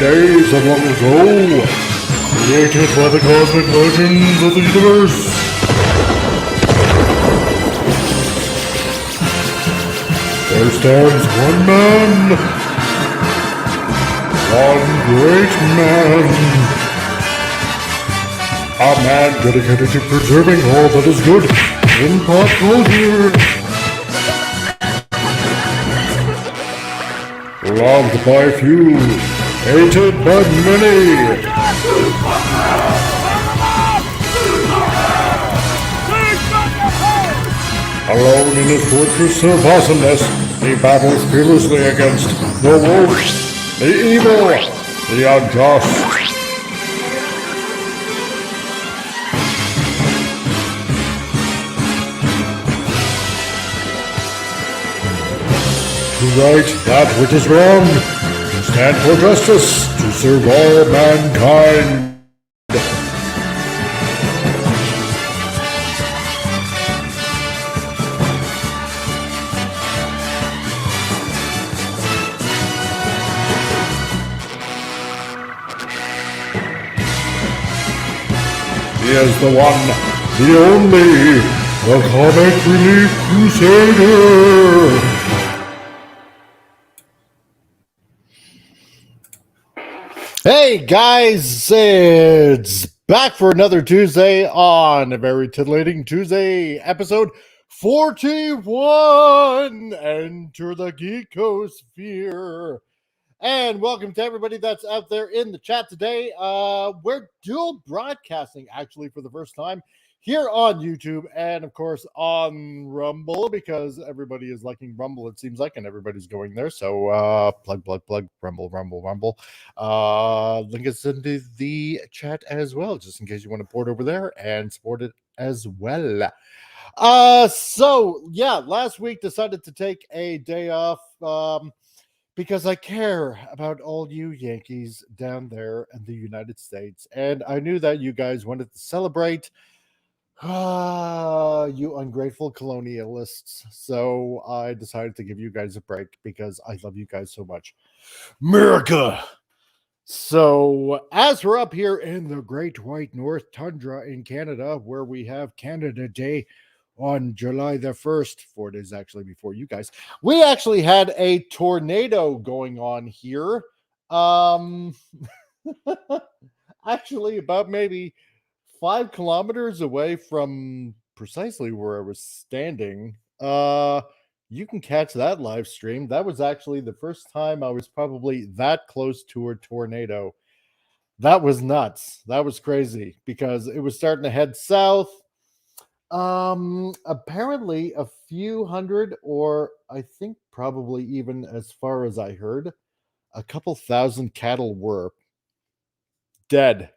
days of long ago, created by the cosmic legends of the universe. There stands one man, one great man, a man dedicated to preserving all that is good in pop culture. Loved by few, hated by many. Alone in his fortress of awesomeness, he battles fearlessly against the wolves, the evil, the unjust. To right that which is wrong, to stand for justice, to serve all mankind. He is the one, the only, the Comic Relief Crusader. Hey guys, it's back for another Tuesday on a very titillating Tuesday, episode 41. Enter the Geekosphere. And welcome to everybody that's out there in the chat today. We're dual broadcasting actually for the first time here on YouTube and of course on Rumble because everybody is liking Rumble, it seems like, and everybody's going there. So plug, Rumble. Link is into the chat as well, just in case you want to port over there and support it as well. So yeah, last week decided to take a day off. Because I care about all you Yankees down there in the United States. And I knew that you guys wanted to celebrate. You ungrateful colonialists. So I decided to give you guys a break because I love you guys so much. America! So as we're up here in the Great White North Tundra in Canada, where we have Canada Day, on July the 1st, 4 days actually before you guys, we actually had a tornado going on here. Actually, about maybe 5 kilometers away from precisely where I was standing. You can catch that live stream. That was actually the first time I was probably that close to a tornado. That was nuts. That was crazy because it was starting to head south. Apparently a few hundred, or I think probably even as far as I heard, a couple thousand cattle were dead,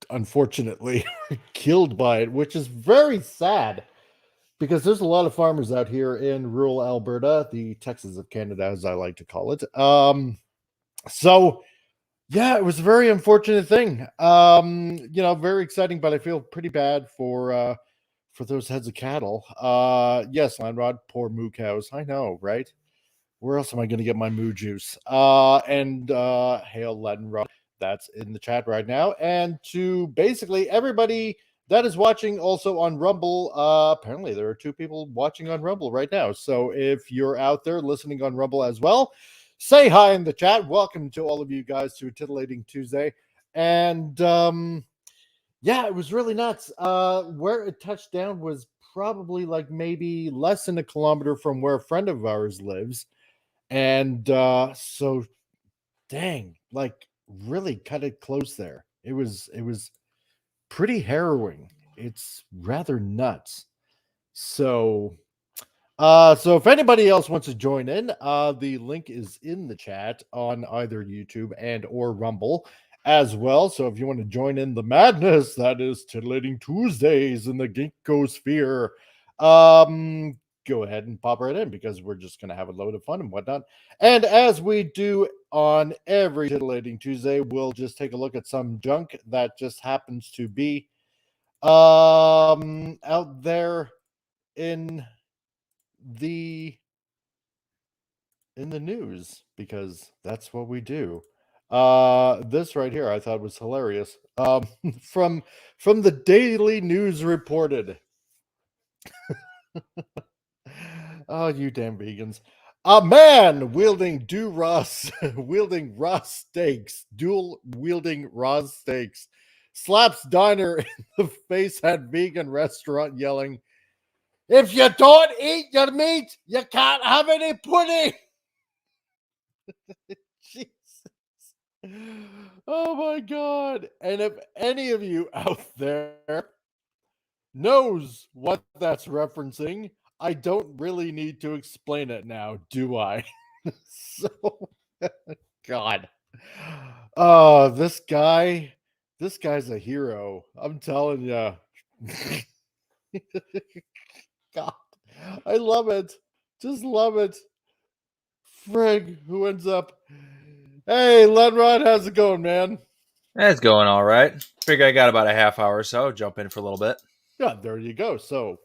unfortunately, killed by it, which is very sad because there's a lot of farmers out here in rural Alberta, the Texas of Canada, as I like to call it. So yeah, it was a very unfortunate thing. Very exciting, but I feel pretty bad for those heads of cattle. Yes, Landrod, poor moo cows. I know, right? Where else am I going to get my moo juice? Hail Lenrod, that's in the chat right now. And to basically everybody that is watching also on Rumble, apparently there are 2 people watching on Rumble right now. So if you're out there listening on Rumble as well, say hi in the chat. Welcome to all of you guys to a Titillating Tuesday. And yeah, it was really nuts. Where it touched down was probably like maybe less than a kilometer from where a friend of ours lives. And so dang, like really cut it close there. It was pretty harrowing. It's rather nuts. So if anybody else wants to join in, the link is in the chat on either YouTube and or Rumble as well. So if you want to join in the madness that is Titillating Tuesdays in the Geekosphere, go ahead and pop right in because we're just going to have a load of fun and whatnot. And as we do on every Titillating Tuesday, we'll just take a look at some junk that just happens to be out there in the news, because that's what we do. This right here I thought was hilarious. From from the Daily News reported. Oh, you damn vegans. A man wielding wielding raw steaks, dual wielding raw steaks, slaps diner in the face at vegan restaurant yelling, "If you don't eat your meat, you can't have any pudding." Jesus. Oh my god. And if any of you out there knows what that's referencing, I don't really need to explain it now, do I? So, God. Oh, this guy's a hero. I'm telling you. God, I love it. Just love it. Frig, who ends up? Hey, Lenrod, how's it going, man? It's going all right. Figure I got about a half hour or so. Jump in for a little bit. Yeah, there you go. So,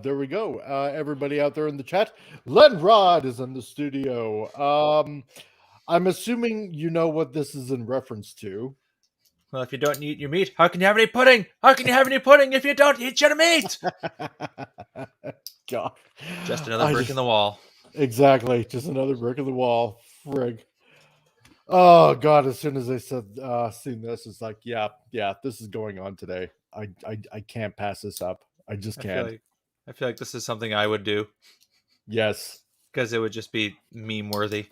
there we go. Everybody out there in the chat, Lenrod is in the studio. I'm assuming you know what this is in reference to. Well, if you don't eat your meat, how can you have any pudding? How can you have any pudding if you don't eat your meat? God, Just another I brick in just the wall. exactly just another brick in the wall. Frig. Oh God! As soon as I said seen this, it's like, yeah, this is going on today. I can't pass this up. I just I feel can't. like I feel like this is something I would do Yes, because it would just be meme worthy.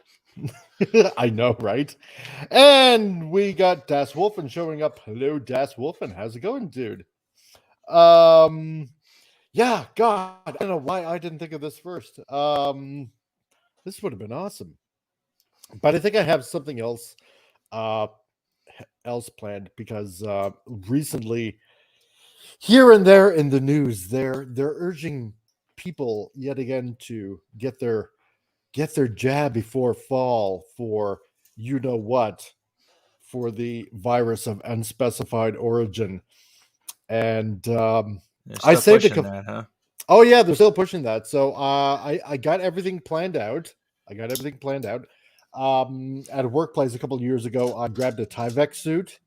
I know, right? And we got Das Wolfen showing up. Hello, Das Wolfen. How's it going, dude? Um, yeah, God, I don't know why I didn't think of this first. This would have been awesome, but I think I have something uh, else planned because recently, here and there in the news, they're urging people yet again to get their jab before fall for you know what, for the virus of unspecified origin. And They're I still saved a pushing couple. that, huh? Oh yeah, they're still pushing that. So I got everything planned out. I got everything planned out. At a workplace a couple of years ago, I grabbed a Tyvek suit,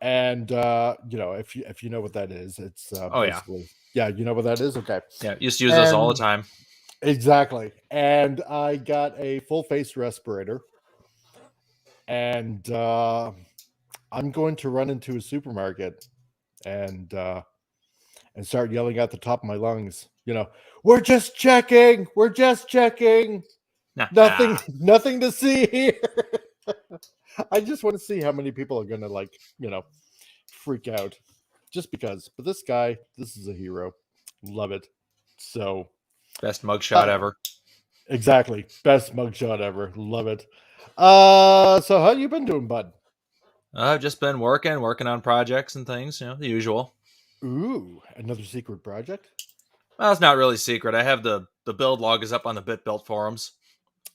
and if you know what that is, it's Oh yeah, basically, yeah, you know what that is. Okay, yeah. Used to use those all the and time. exactly, and I got a full face respirator, and I'm going to run into a supermarket and start yelling at the top of my lungs. We're just checking. Nothing, Nah. nothing to see here. I just want to see how many people are gonna freak out, just because. But this guy, this is a hero. Love it. So, Best mugshot uh, ever. exactly, best mugshot ever. Love it. So how you been doing, bud? I've just been working on projects and things. The usual. Ooh, another secret project. Well, it's not really secret. I have the build log is up on the BitBuilt forums.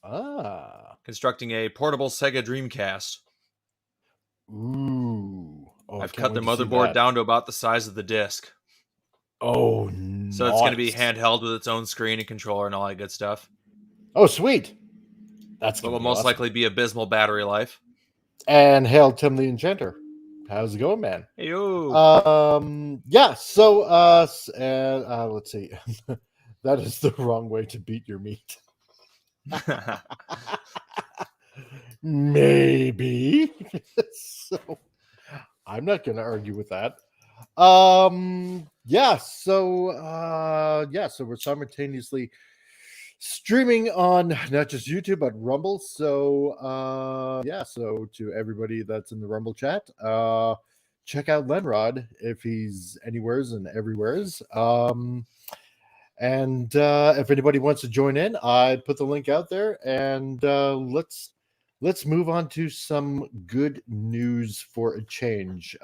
Ah, Constructing a portable Sega Dreamcast. ooh. Oh, I I've can't cut the wait to see motherboard that. down to about the size of the disc. Oh, So it's going to be nice. handheld with its own screen and controller and all that good stuff. Oh, sweet. That's But gonna will be most awesome. likely be abysmal battery life. And hail Tim the Enchanter. How's it going, man? Hey, yo. Yeah. So, and let's see. That is the wrong way to beat your meat. Maybe. So, I'm not going to argue with that. So we're simultaneously streaming on not just YouTube but Rumble. So so to everybody that's in the Rumble chat, check out Lenrod if he's anywheres and everywheres. And if anybody wants to join in, I put the link out there, and let's move on to some good news for a change.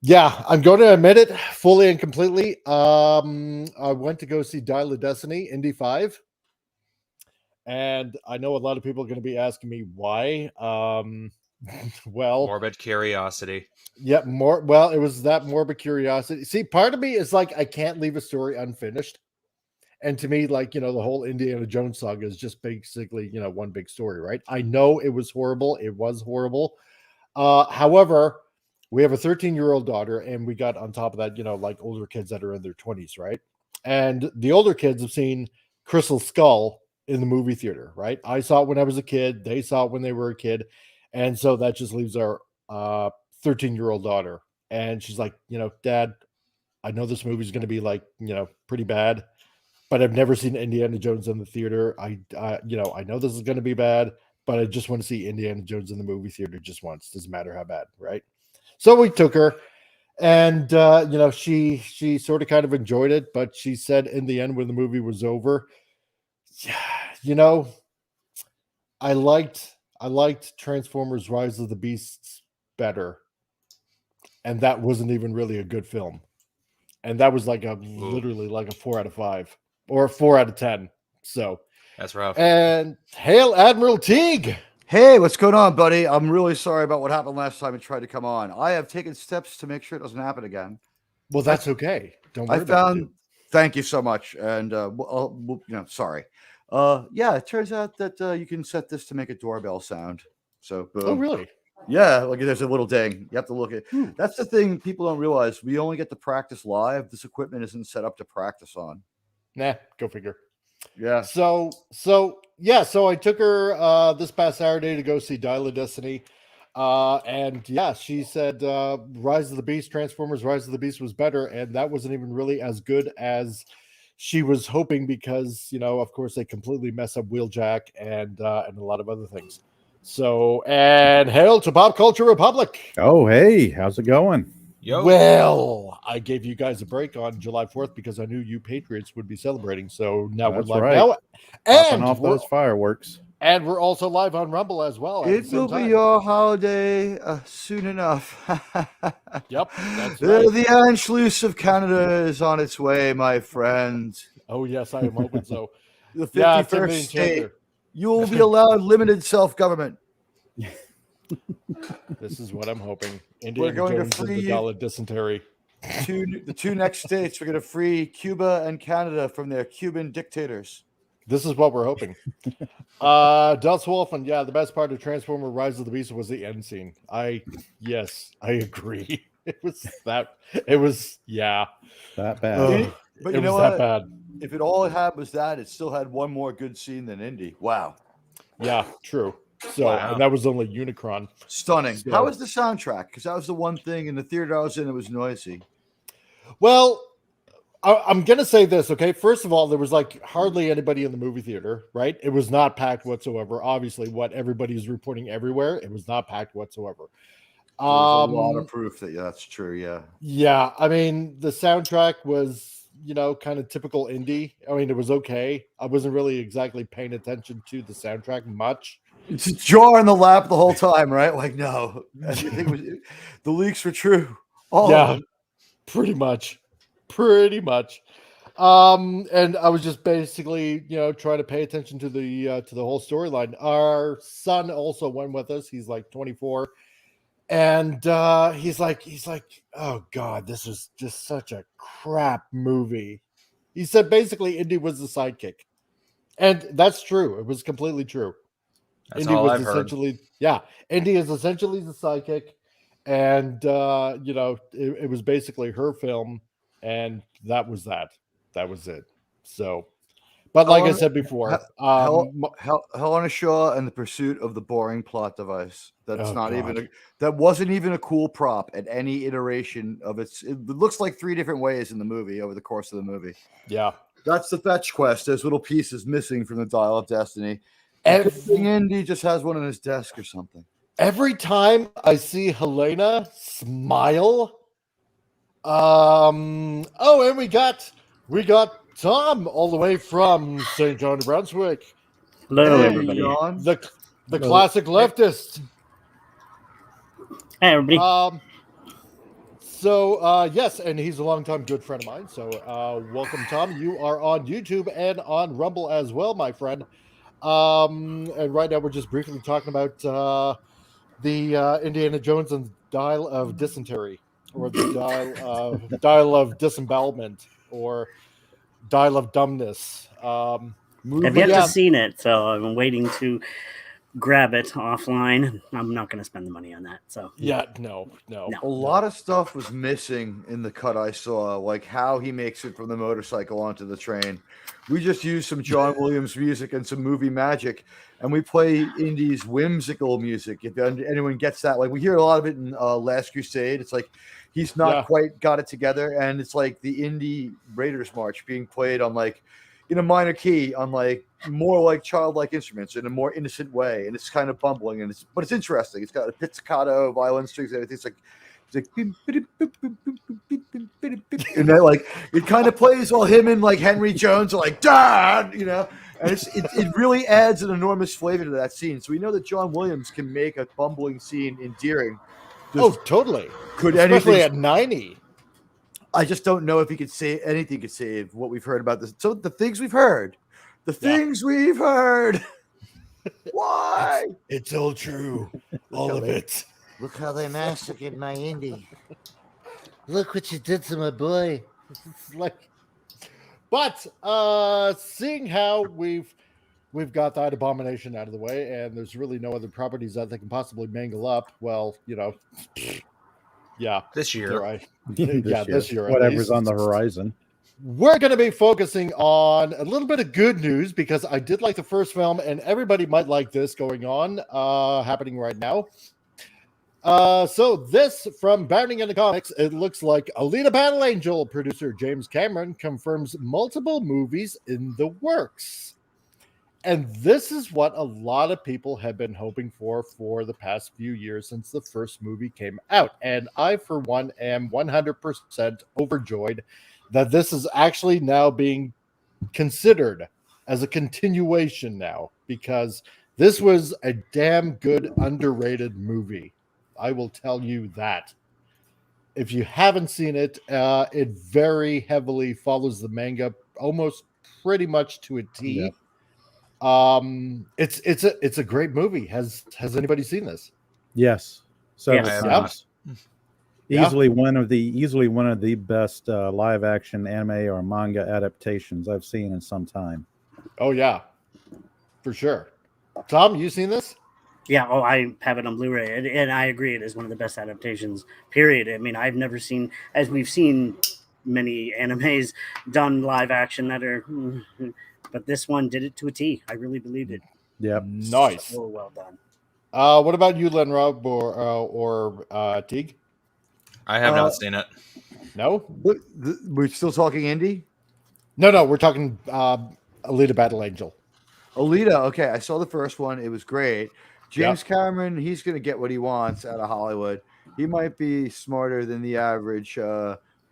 Yeah, I'm going to admit it fully and completely. I went to go see Dial of Destiny Indy 5, and I know a lot of people are going to be asking me why. Well, Morbid curiosity. yeah, more. Well, it was that morbid curiosity. See, part of me is like I can't leave a story unfinished, And to me, like, the whole Indiana Jones saga is just basically, one big story, right? I know it was horrible. It was horrible. However, we have a 13-year-old daughter, and we got on top of that, like older kids that are in their 20s, right? And the older kids have seen Crystal Skull in the movie theater, right? I saw it when I was a kid. They saw it when they were a kid. And so that just leaves our 13-year-old daughter. And she's like, Dad, I know this movie's going to be like, pretty bad, but I've never seen Indiana Jones in the theater. I know this is going to be bad, but I just want to see Indiana Jones in the movie theater just once. Doesn't matter how bad, right? So we took her, and she sort of kind of enjoyed it, but she said in the end when the movie was over, yeah, you know, I liked Transformers: Rise of the Beasts better, and that wasn't even really a good film. And that was like a Ooh, literally like a 4 out of 5 or a 4 out of 10. So, that's rough. and hail Admiral Teague. Hey, what's going on, buddy? I'm really sorry about what happened last time you tried to come on. I have taken steps to make sure it doesn't happen again. Well, that's okay. Don't I worry about it. found. Thank you so much, and sorry. Yeah, it turns out that you can set this to make a doorbell sound. So, Oh, boom. really? Yeah, like there's a little ding. You have to look at. Hmm. That's the thing people don't realize. We only get to practice live. This equipment isn't set up to practice on. Nah, go figure. Yeah. So I took her this past Saturday to go see Dial of Destiny. And yeah, she said Rise of the Beast, Transformers Rise of the Beast was better, and that wasn't even really as good as she was hoping because, of course they completely mess up Wheeljack and a lot of other things. So, and hail to Pop Culture Republic. Oh, hey, how's it going? Yo. Well, I gave you guys a break on July 4th because I knew you Patriots would be celebrating. So now That's we're live right. now. Popping And off those fireworks. and we're also live on Rumble as well. At the It same will be time. your holiday soon enough. Yep, that's right. The Anschluss of Canada is on its way, my friend. Oh yes, I am hoping so. The 51st Yeah, Timothy and state. Chandler. You will be allowed limited self-government. This is what I'm hoping. We're Indiana going to Jones and free the you. Dollar Dysentery. The two next states are going to free Cuba and Canada from their Cuban dictators. This is what we're hoping. Dust Wolf, and yeah, the best part of Transformer Rise of the Beast was the end scene. Yes, I agree. It was yeah. That bad. Ugh, But it you know was that what? bad. If it all it had was that, it still had one more good scene than Indy. Wow. Yeah, true. So, Wow. and that was only Unicron. Stunning. So- How was the soundtrack? Because that was the one thing in the theater I was in, it was noisy. Well, I'm going to say this, okay? First of all, there was like hardly anybody in the movie theater, right? It was not packed whatsoever. Obviously, what everybody is reporting everywhere, it was not packed whatsoever. There's a lot of proof that that's true, yeah. Yeah, I mean, the soundtrack was, kind of typical indie. I mean, it was okay. I wasn't really exactly paying attention to the soundtrack much. It's a jaw in the lap the whole time, right? Like, no. Everything was, the leaks were true. All Yeah, of them. pretty much. And I was just basically, trying to pay attention to the whole storyline. Our son also went with us. He's like 24. And he's like, oh God, this is just such a crap movie. He said basically Indy was the sidekick. And that's true. It was completely true. That's Indy all was I've heard. essentially, Indy is essentially the sidekick. And it was basically her film, and that was that. That was it. So, but like I said before, Hell on a Shore and the Pursuit of the Boring Plot Device. That's Oh, not God. even that wasn't even a cool prop at any iteration of its. It looks like 3 different ways in the movie over the course of the movie. yeah. That's the fetch quest. There's little pieces missing from the Dial of Destiny. Every- Indy just has one on his desk or something. Every time I see Helena smile, and we got Tom all the way from St. John, New Brunswick, Hello, Hey, everybody. John. the Hello. classic leftist. Hey, everybody. Yes, and he's a longtime good friend of mine. So welcome, Tom. You are on YouTube and on Rumble as well, my friend. And right now we're just briefly talking about the Indiana Jones and Dial of Dysentery, or the Dial of Disembowelment, or Dial of Dumbness. I've yet yeah. to seen it, so I'm waiting to grab it offline. I'm not going to spend the money on that. So Yeah, no. A lot of stuff was missing in the cut I saw, like how he makes it from the motorcycle onto the train. We just used some John Williams music and some movie magic, and we play Indy's whimsical music. If anyone gets that, like we hear a lot of it in Last Crusade. It's like he's not quite got it together, and it's like the Indy Raiders March being played on like in a minor key on like more like childlike instruments in a more innocent way, and it's kind of bumbling, and but it's interesting. It's got a pizzicato, violin strings, and everything. It's like and then like it kind of plays while him and like Henry Jones are like Dad, you know, and it really adds an enormous flavor to that scene. So we know that John Williams can make a bumbling scene endearing. Totally. Could especially anything at 90. I just don't know if he could say anything could save what we've heard about this. So the things we've heard. Why? It's all true. All of it. Look how they massacred my Indy. Look what you did to my boy. It's like, but seeing how we've got that abomination out of the way, and there's really no other properties that they can possibly mangle up. Well, you know, yeah, This year, right? This year, at whatever's least. on the horizon. We're going to be focusing on a little bit of good news because I did like the first film, and everybody might like this going on, happening right now. So this from Bounding into Comics, it looks like Alita Battle Angel producer James Cameron confirms multiple movies in the works. And this is what a lot of people have been hoping for the past few years since the first movie came out. And I, for one, am 100% overjoyed that this is actually now being considered as a continuation now, because this was a damn good, underrated movie. I will tell you that. If you haven't seen it, it very heavily follows the manga, almost pretty much to a T. Yep. It's a great movie. Has anybody seen this? Yes, several Yes. times. Yeah. Easily one of the best live action anime or manga adaptations I've seen in some time. Oh yeah, for sure. Tom, you seen this? yeah, I have it on Blu-ray, and I agree. It is one of the best adaptations. Period. I mean, I've never seen, as we've seen many animes done live action that are, but this one did it to a T. I really believed it. Yep. Nice. So well done. What about you, Lenrob or Teague? I have not seen it. No? We're still talking Indy? No, we're talking Alita Battle Angel. Alita, okay, I saw the first one. It was great. James Cameron, he's going to get what he wants out of Hollywood. He might be smarter than the average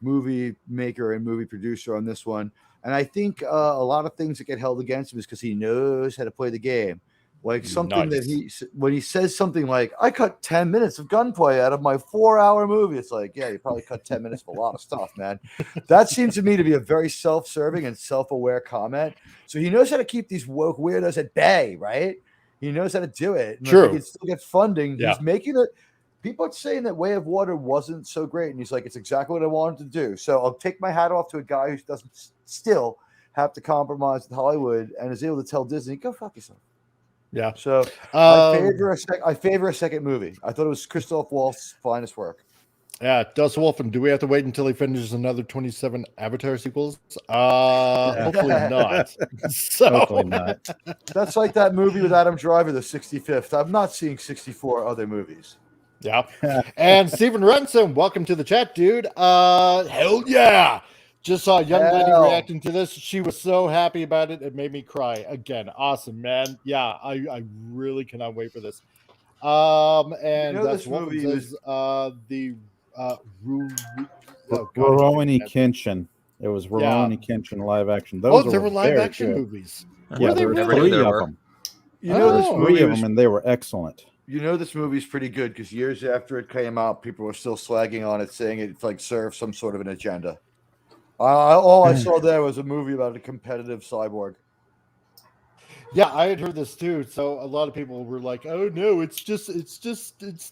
movie maker and movie producer on this one. And I think a lot of things that get held against him is because he knows how to play the game. Like something that when he says something like, I cut 10 minutes of gunplay out of my 4-hour movie. It's like, yeah, you probably cut 10 minutes of a lot of stuff, man. That seems to me to be a very self-serving and self-aware comment. So he knows how to keep these woke weirdos at bay, right? He knows how to do it. And True. He can still get funding. Yeah. He's making it. People are saying that Way of Water wasn't so great. And he's like, it's exactly what I wanted to do. So I'll take my hat off to a guy who doesn't still have to compromise with Hollywood and is able to tell Disney, go fuck yourself. Yeah. So I favor a second movie. I thought it was Christoph Waltz's finest work. Yeah, Dust Wolfen, do we have to wait until he finishes another 27 Avatar sequels? Hopefully not. Hopefully not. That's like that movie with Adam Driver, The 65th. I'm not seeing 64 other movies. Yeah. And Stephen Renson, welcome to the chat, dude. Hell yeah. Just saw a young lady reacting to this. She was so happy about it. It made me cry. Again, awesome, man. Yeah, I really cannot wait for this. And this movie is the Rurouni Kenshin. It was Rurouni Kenshin live action. Those there were live very action good. movies. Yeah, there were three of them. You know this movie Three of them, and they were excellent. You know this movie's pretty good because years after it came out, people were still slagging on it, saying it like served some sort of an agenda. All I saw there was a movie about a competitive cyborg. Yeah, I had heard this too. So a lot of people were like, "Oh no, it's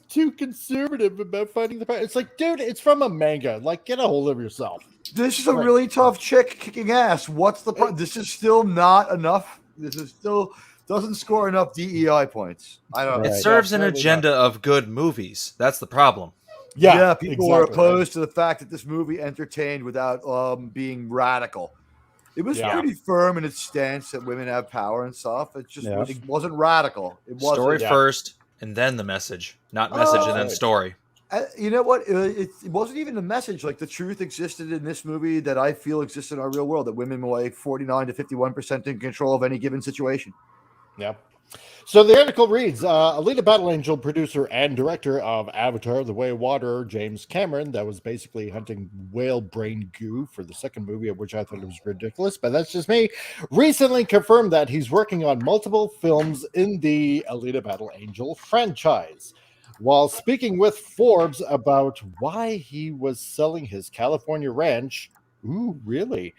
too conservative about fighting the power." It's like, dude, it's from a manga. Like, get a hold of yourself. This is a Right. really tough chick kicking ass. What's the problem? This is still not enough. This is still doesn't score enough DEI points. I don't. It Right. serves an apparently not. agenda of good movies. That's the problem. Yeah, People were exactly, right? opposed to the fact that this movie entertained without being radical. It was Yeah. pretty firm in its stance that women have power and stuff. It just Yeah. wasn't radical. It wasn't. Story Yeah. first, and then the message. Not message and then Right. story. You know what? It wasn't even a message. Like the truth existed in this movie that I feel exists in our real world. That women were like 49 to 51% in control of any given situation. Yeah. So the article reads, Alita Battle Angel, producer and director of Avatar, The Way of Water, James Cameron, that was basically hunting whale brain goo for the second movie, of which I thought it was ridiculous, but that's just me, recently confirmed that he's working on multiple films in the Alita Battle Angel franchise. While speaking with Forbes about why he was selling his California ranch, ooh, really?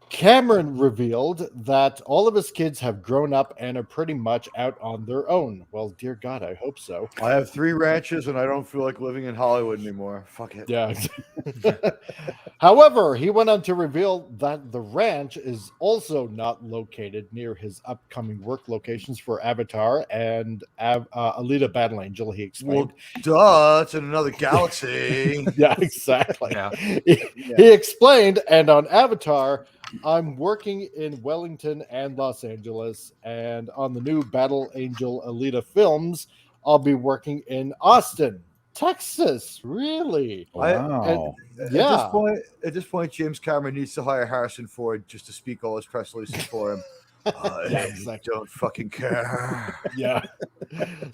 Cameron revealed that all of his kids have grown up and are pretty much out on their own. Well, dear God, I hope so. I have 3 ranches and I don't feel like living in Hollywood anymore. Fuck it. Yeah. However, he went on to reveal that the ranch is also not located near his upcoming work locations for Avatar and Alita Battle Angel, he explained. Well, duh, it's in another galaxy. Yeah, exactly. Yeah. He explained, and on Avatar, I'm working in Wellington and Los Angeles, and on the new Battle Angel Alita films, I'll be working in Austin, Texas. Really? Wow. Yeah. At this point, James Cameron needs to hire Harrison Ford just to speak all his press releases for him. Yeah, exactly. Don't fucking care. Yeah.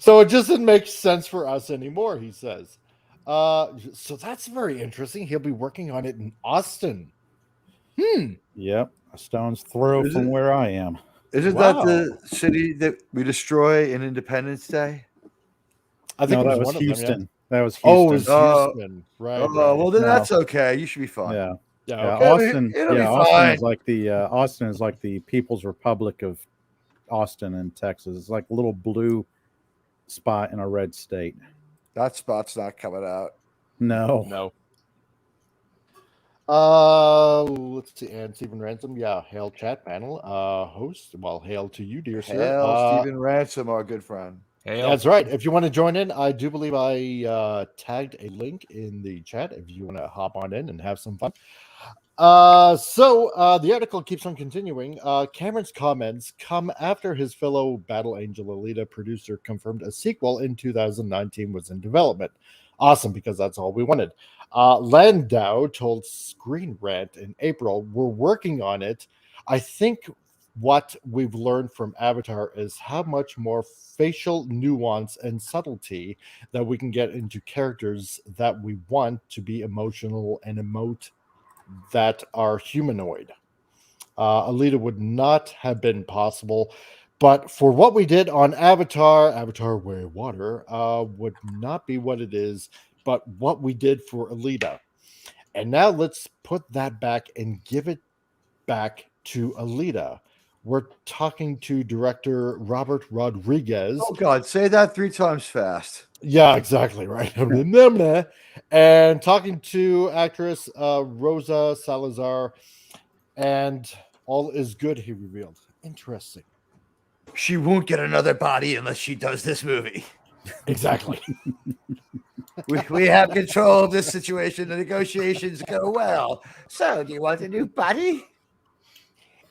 So it just didn't make sense for us anymore, he says. So that's very interesting. He'll be working on it in Austin. Yep. A stone's throw Is from it? where I am. Isn't Wow. that the city that we destroy in Independence Day? I think No, it that was one of them, yeah. Houston. That was Oh, it Houston. was Houston. Right. Oh, right. well then No. that's okay. You should be fine. Yeah. Yeah. Yeah, Okay. Austin. It'll be Yeah, Austin fine. is like the People's Republic of Austin in Texas. It's like a little blue spot in a red state. That spot's not coming out. No. No. Let's see. And Stephen Ransom, yeah, hail chat panel host. Well, hail to you, dear sir. Hell, Stephen Ransom, our good friend. Hail. That's right. If you want to join in, I do believe I tagged a link in the chat if you want to hop on in and have some fun. So the article keeps on continuing. Cameron's comments come after his fellow Battle Angel Alita producer confirmed a sequel in 2019 was in development. Awesome, because that's all we wanted. Landau told Screen Rant in April, we're working on it. I think what we've learned from Avatar is how much more facial nuance and subtlety that we can get into characters that we want to be emotional and emote that are humanoid. Alita would not have been possible, but for what we did on Avatar Way of Water would not be what it is, but what we did for Alita. And now let's put that back and give it back to Alita. We're talking to director Robert Rodriguez. Oh God, say that 3 times fast. Yeah, exactly right. And talking to actress Rosa Salazar, and all is good, he revealed. Interesting. She won't get another body unless she does this movie. Exactly. We have control of this situation. The negotiations go well. So, do you want a new body?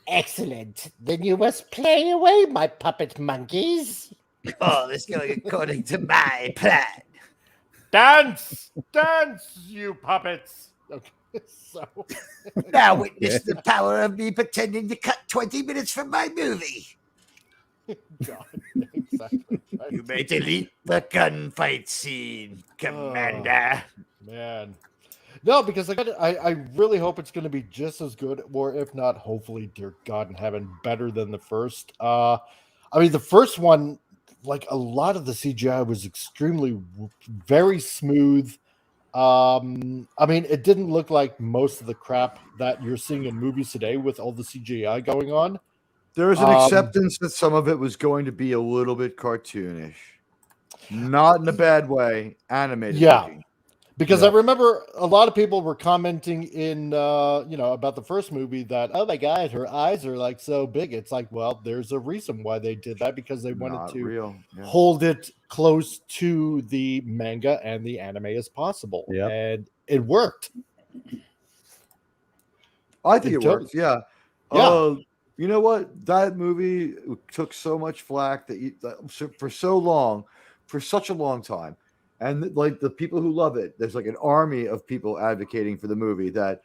Excellent. Then you must play away, my puppet monkeys. Oh, this is going according to my plan. Dance, you puppets. Okay, so Now witness the power of me pretending to cut 20 minutes from my movie. God, exactly. Right. You may delete the gunfight scene, Commander. Man. No, because I really hope it's going to be just as good, or if not, hopefully, dear God in heaven, better than the first. I mean, the first one, like a lot of the CGI was extremely, very smooth. I mean, it didn't look like most of the crap that you're seeing in movies today with all the CGI going on. There was an acceptance that some of it was going to be a little bit cartoonish, not in a bad way, animated. Yeah. looking. Because Yeah. I remember a lot of people were commenting in, about the first movie that, oh my God, her eyes are like so big. It's like, well, there's a reason why they did that, because they wanted Not to real. Yeah. hold it close to the manga and the anime as possible. Yep. And it worked. I think It it works. Yeah. Yeah. You know what? That movie took so much flack for so long, for such a long time. And like the people who love it, there's like an army of people advocating for the movie that,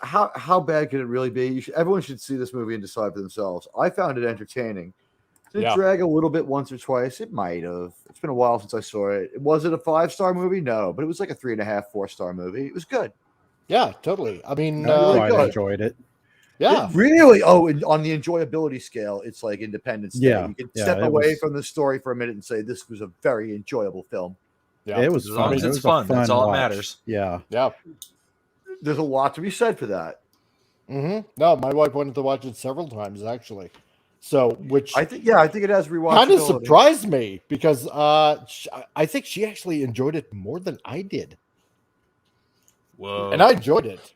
how bad could it really be? Everyone should see this movie and decide for themselves. I found it entertaining. Did it Yeah. drag a little bit once or twice? It might have. It's been a while since I saw it. Was it a 5-star movie? No, but it was like a 3.5, 4-star movie. It was good. Yeah, totally. I mean, really I good. enjoyed it. yeah. It really. Oh, and on the enjoyability scale, it's like Independence Day. Yeah, You can yeah, step it away was- from the story for a minute and say this was a very enjoyable film. Yeah. It was As fun. long as It it's was a fun, that's all that watch. matters. Yeah. Yeah. There's a lot to be said for that. No, my wife wanted to watch it several times, actually. So, which I think it has rewatchability. kind of surprised me, because I think she actually enjoyed it more than I did. Whoa. And I enjoyed it.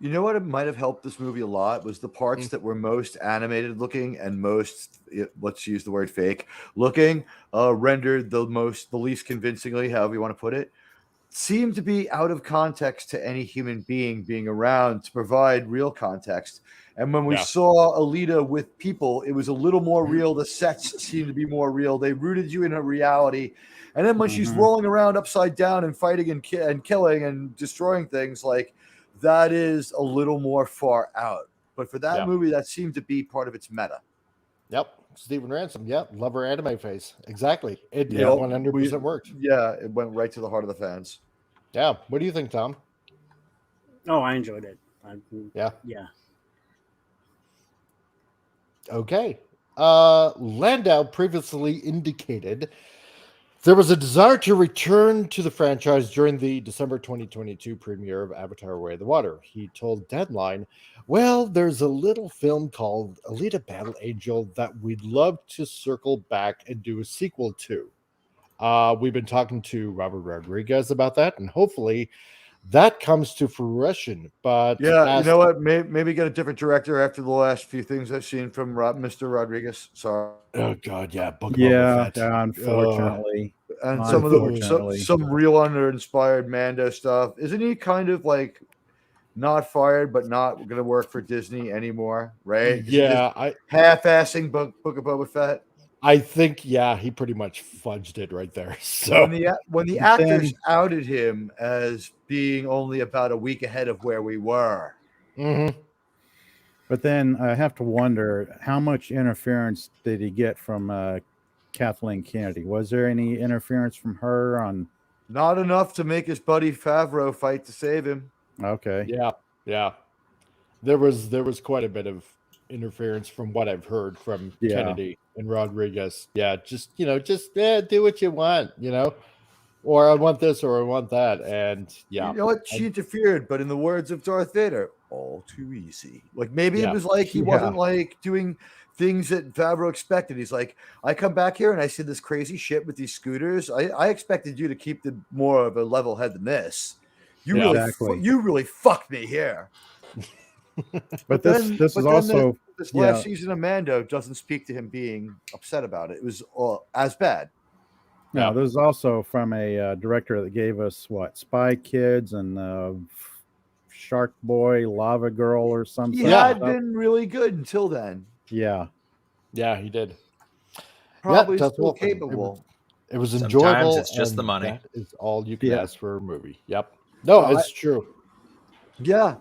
You know what? It might have helped this movie a lot was the parts that were most animated looking and most, let's use the word fake looking, rendered the least convincingly, however you want to put it, seemed to be out of context to any human being around to provide real context. And when we saw Alita with people, it was a little more real. The sets seemed to be more real. They rooted you in a reality. And then when she's rolling around upside down and fighting and killing and destroying things, like, that is a little more far out. But for that movie, that seemed to be part of its meta. Yep. Stephen Ransom. Yep. Love her anime face. Exactly. It 100% worked. Yeah, it went right to the heart of the fans. Yeah. What do you think, Tom? Oh, I enjoyed it. Yeah. Yeah. Okay. Landau previously indicated there was a desire to return to the franchise during the December 2022 premiere of Avatar: Way of the Water. He told Deadline, well, there's a little film called Alita Battle Angel that we'd love to circle back and do a sequel to. We've been talking to Robert Rodriguez about that, and hopefully that comes to fruition. But yeah, you know what? Maybe get a different director after the last few things I've seen from Mr. Rodriguez. Sorry. Oh God, yeah, unfortunately, and some of the some real under-inspired Mando stuff. Isn't he kind of like not fired, but not going to work for Disney anymore? Right? Yeah, I half-assing Book of Boba Fett. I think, he pretty much fudged it right there. So when the actors outed him as being only about a week ahead of where we were. But then I have to wonder, how much interference did he get from Kathleen Kennedy? Was there any interference from her on? Not enough to make his buddy Favreau fight to save him. Okay. Yeah. There was quite a bit of interference from what I've heard from Kennedy and Rodriguez. Yeah, just do what you want, or I want this or I want that. And you know what? She interfered, but in the words of Darth Vader, all too easy. Like maybe it was like he wasn't like doing things that Favreau expected. He's like, I come back here and I see this crazy shit with these scooters. I expected you to keep the more of a level head than this. You really fucked me here. But this is also this last season of Mando doesn't speak to him being upset about it. It was as bad. No, this is also from a director that gave us Spy Kids and Shark Boy, Lava Girl, or something. He had been really good until then. Yeah, he did. Probably still capable. It was Sometimes enjoyable. It's just the money. That is all you can ask for a movie. Yep. No, it's true. Yeah.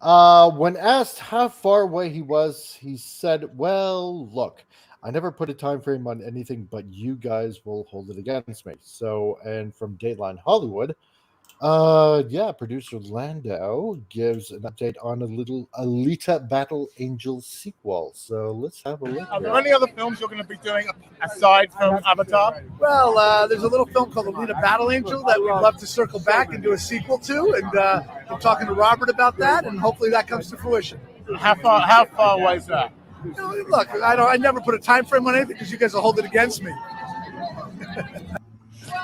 When asked how far away he was, he said, well, look, I never put a time frame on anything, but you guys will hold it against me. So, and from Dateline Hollywood, producer Landau gives an update on a little Alita Battle Angel sequel. So let's have a look. Are there any other films you're going to be doing aside from Avatar? Well, there's a little film called Alita Battle Angel that we'd love to circle back and do a sequel to, and I'm talking to Robert about that, and hopefully that comes to fruition. How far away is that? Look, I never put a time frame on anything because you guys will hold it against me.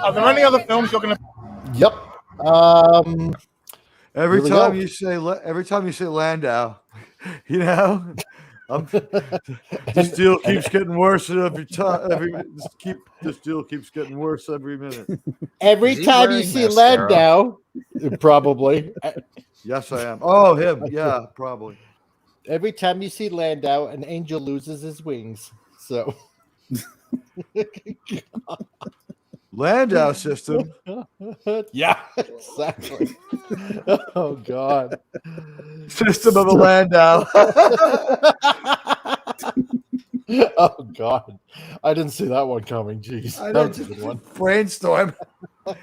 Are there any other films you're going to? Yep. Every Here we time go. you say Landau, you know, this deal keeps getting worse every time. This deal keeps getting worse every minute. Every Is he time you wearing see mascara? Landau, probably. Yes, I am. Oh, him. Yeah, probably. Every time you see Landau, an angel loses his wings. So. Landau system. Yeah, exactly. Oh God. System of a Landau. Oh God. I didn't see that one coming. Jeez. I That didn't was a good one. brainstorm.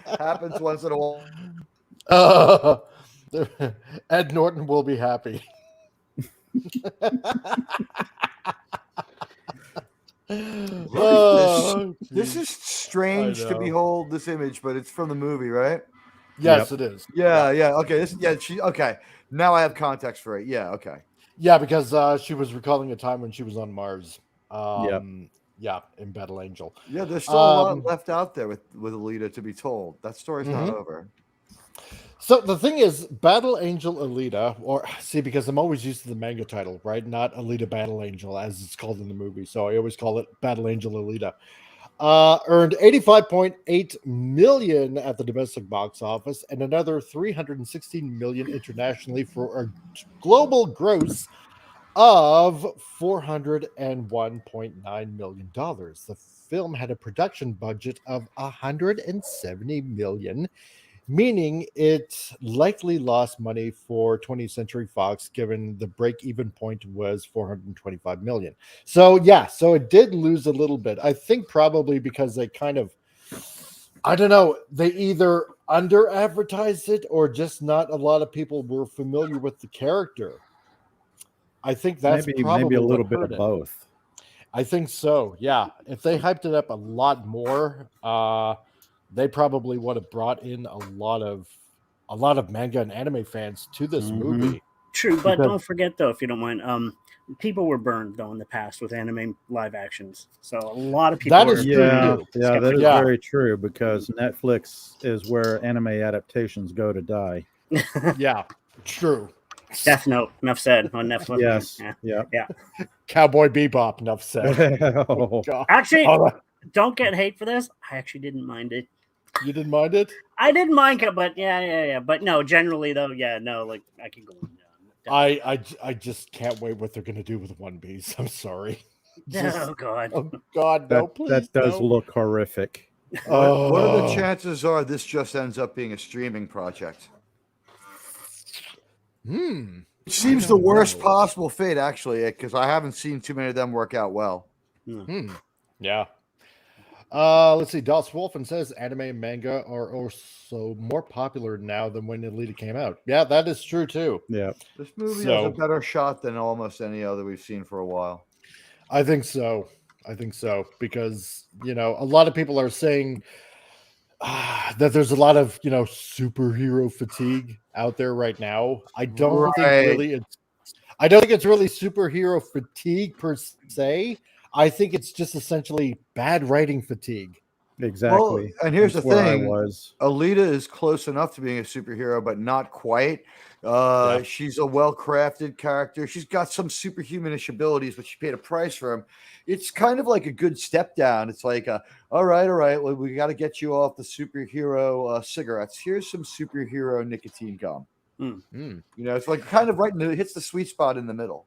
Happens once in a while. Ed Norton will be happy. This is strange to behold this image, but it's from the movie, right? Yes, it is. Yeah. Okay. Okay. Now I have context for it. Yeah. Okay. Yeah, because she was recalling a time when she was on Mars. Yep. Yeah, in Battle Angel. Yeah, there's still a lot left out there with Alita to be told. That story's not over. So the thing is, Battle Angel Alita, or see, because I'm always used to the manga title, right? Not Alita Battle Angel as it's called in the movie. So I always call it Battle Angel Alita. Earned 85.8 million at the domestic box office and another 316 million internationally for a global gross of $401.9 million. The film had a production budget of 170 million, meaning it likely lost money for 20th Century Fox, given the break-even point was 425 million. So yeah, so it did lose a little bit. I think probably because they kind of, I don't know, they either under-advertised it or just not a lot of people were familiar with the character. I think that's maybe a little bit of both. I think so. Yeah, if they hyped it up a lot more, they probably would have brought in a lot of manga and anime fans to this movie. True, but don't forget though, if you don't mind, people were burned though in the past with anime live actions. So a lot of people. That is true. Yeah, that is very true because Netflix is where anime adaptations go to die. Yeah, true. Death Note, enough said on Netflix. Yes. Yeah. Cowboy Bebop, enough said. Oh, actually, don't get hate for this. I actually didn't mind it. You didn't mind it? I didn't mind it, but yeah. But no, generally though, like I can go on. I just can't wait what they're gonna do with One Piece. I'm sorry. Oh God. Oh God, no, please. That does look horrific. What are the chances are this just ends up being a streaming project? It seems the worst possible fate, actually, because I haven't seen too many of them work out well. Yeah. Let's see. Dos Wolfen says anime and manga are also more popular now than when Alita came out. Yeah, that is true too. Yeah. This movie has a better shot than almost any other we've seen for a while. I think so. Because, a lot of people are saying that there's a lot of, superhero fatigue out there right now. I don't think it's really superhero fatigue per se. I think it's just essentially bad writing fatigue. Exactly. Well, and here's the thing: was. Alita is close enough to being a superhero, but not quite. She's a well-crafted character. She's got some superhumanish abilities, but she paid a price for them. It's kind of like a good step down. It's like, all right, well, we got to get you off the superhero cigarettes. Here's some superhero nicotine gum. It's like kind of hits the sweet spot in the middle.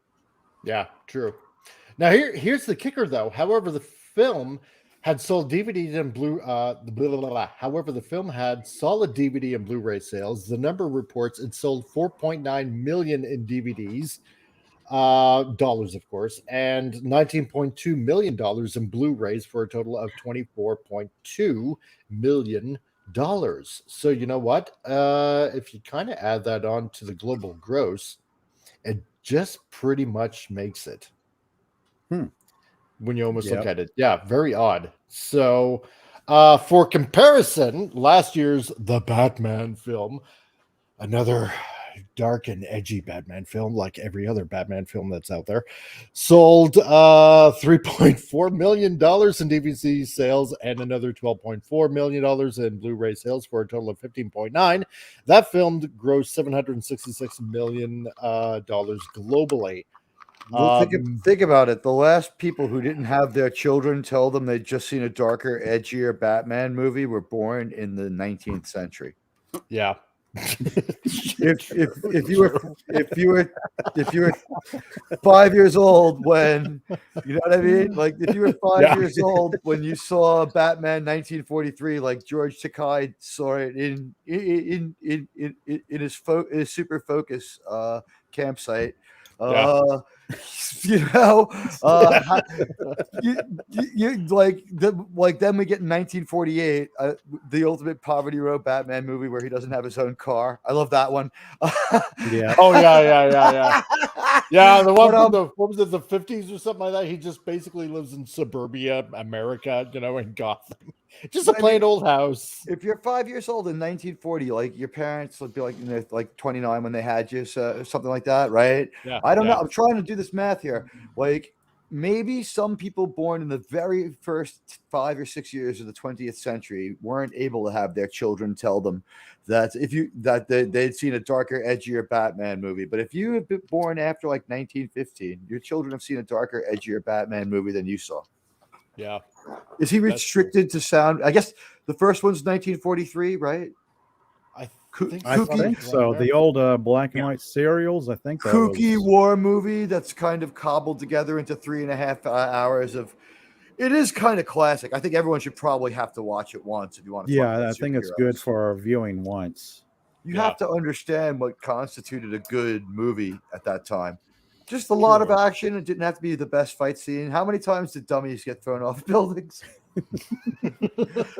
Yeah, true. Now here's the kicker, though. However, the film had sold DVDs and However, the film had solid DVD and Blu-ray sales. The number reports it sold 4.9 million in DVDs, dollars, of course, and $19.2 million in Blu-rays for a total of $24.2 million. So you know what? If you kind of add that on to the global gross, it just pretty much makes it. When you almost look at it. Yeah, very odd. So for comparison, last year's The Batman film, another dark and edgy Batman film, like every other Batman film that's out there. Sold $3.4 million in DVD sales and another $12.4 million in Blu-ray sales for a total of 15.9. That film grossed $766 million globally. Well, think about it. The last people who didn't have their children tell them they'd just seen a darker, edgier Batman movie were born in the 19th century. Yeah. If you were 5 years old when, you know what I mean, like if you were 5 years old when you saw Batman 1943, like George Takei saw it in his Super Focus campsite. You know, you like then we get in 1948, the ultimate poverty row Batman movie where he doesn't have his own car. I love that one. Yeah. Oh yeah. Yeah, the one from what was it, the 50s or something like that? He just basically lives in suburbia America, you know, in Gotham. Just a plain old house. If you're 5 years old in 1940, like your parents would be like, like 29 when they had you, so something like that, right? Yeah. I don't know. I'm trying to do this math here. Like maybe some people born in the very first 5 or 6 years of the 20th century weren't able to have their children tell them that they'd seen a darker, edgier Batman movie. But if you have been born after like 1915, your children have seen a darker, edgier Batman movie than you saw. Yeah. Is he restricted to sound? I guess the first one's 1943, right? I think so. The old black and white serials, I think. Kooky war movie that's kind of cobbled together into 3.5 hours of. It is kind of classic. I think everyone should probably have to watch it once if you want to. Yeah, I think it's good for viewing once. You have to understand what constituted a good movie at that time. Just a lot of action. It didn't have to be the best fight scene. How many times did dummies get thrown off buildings?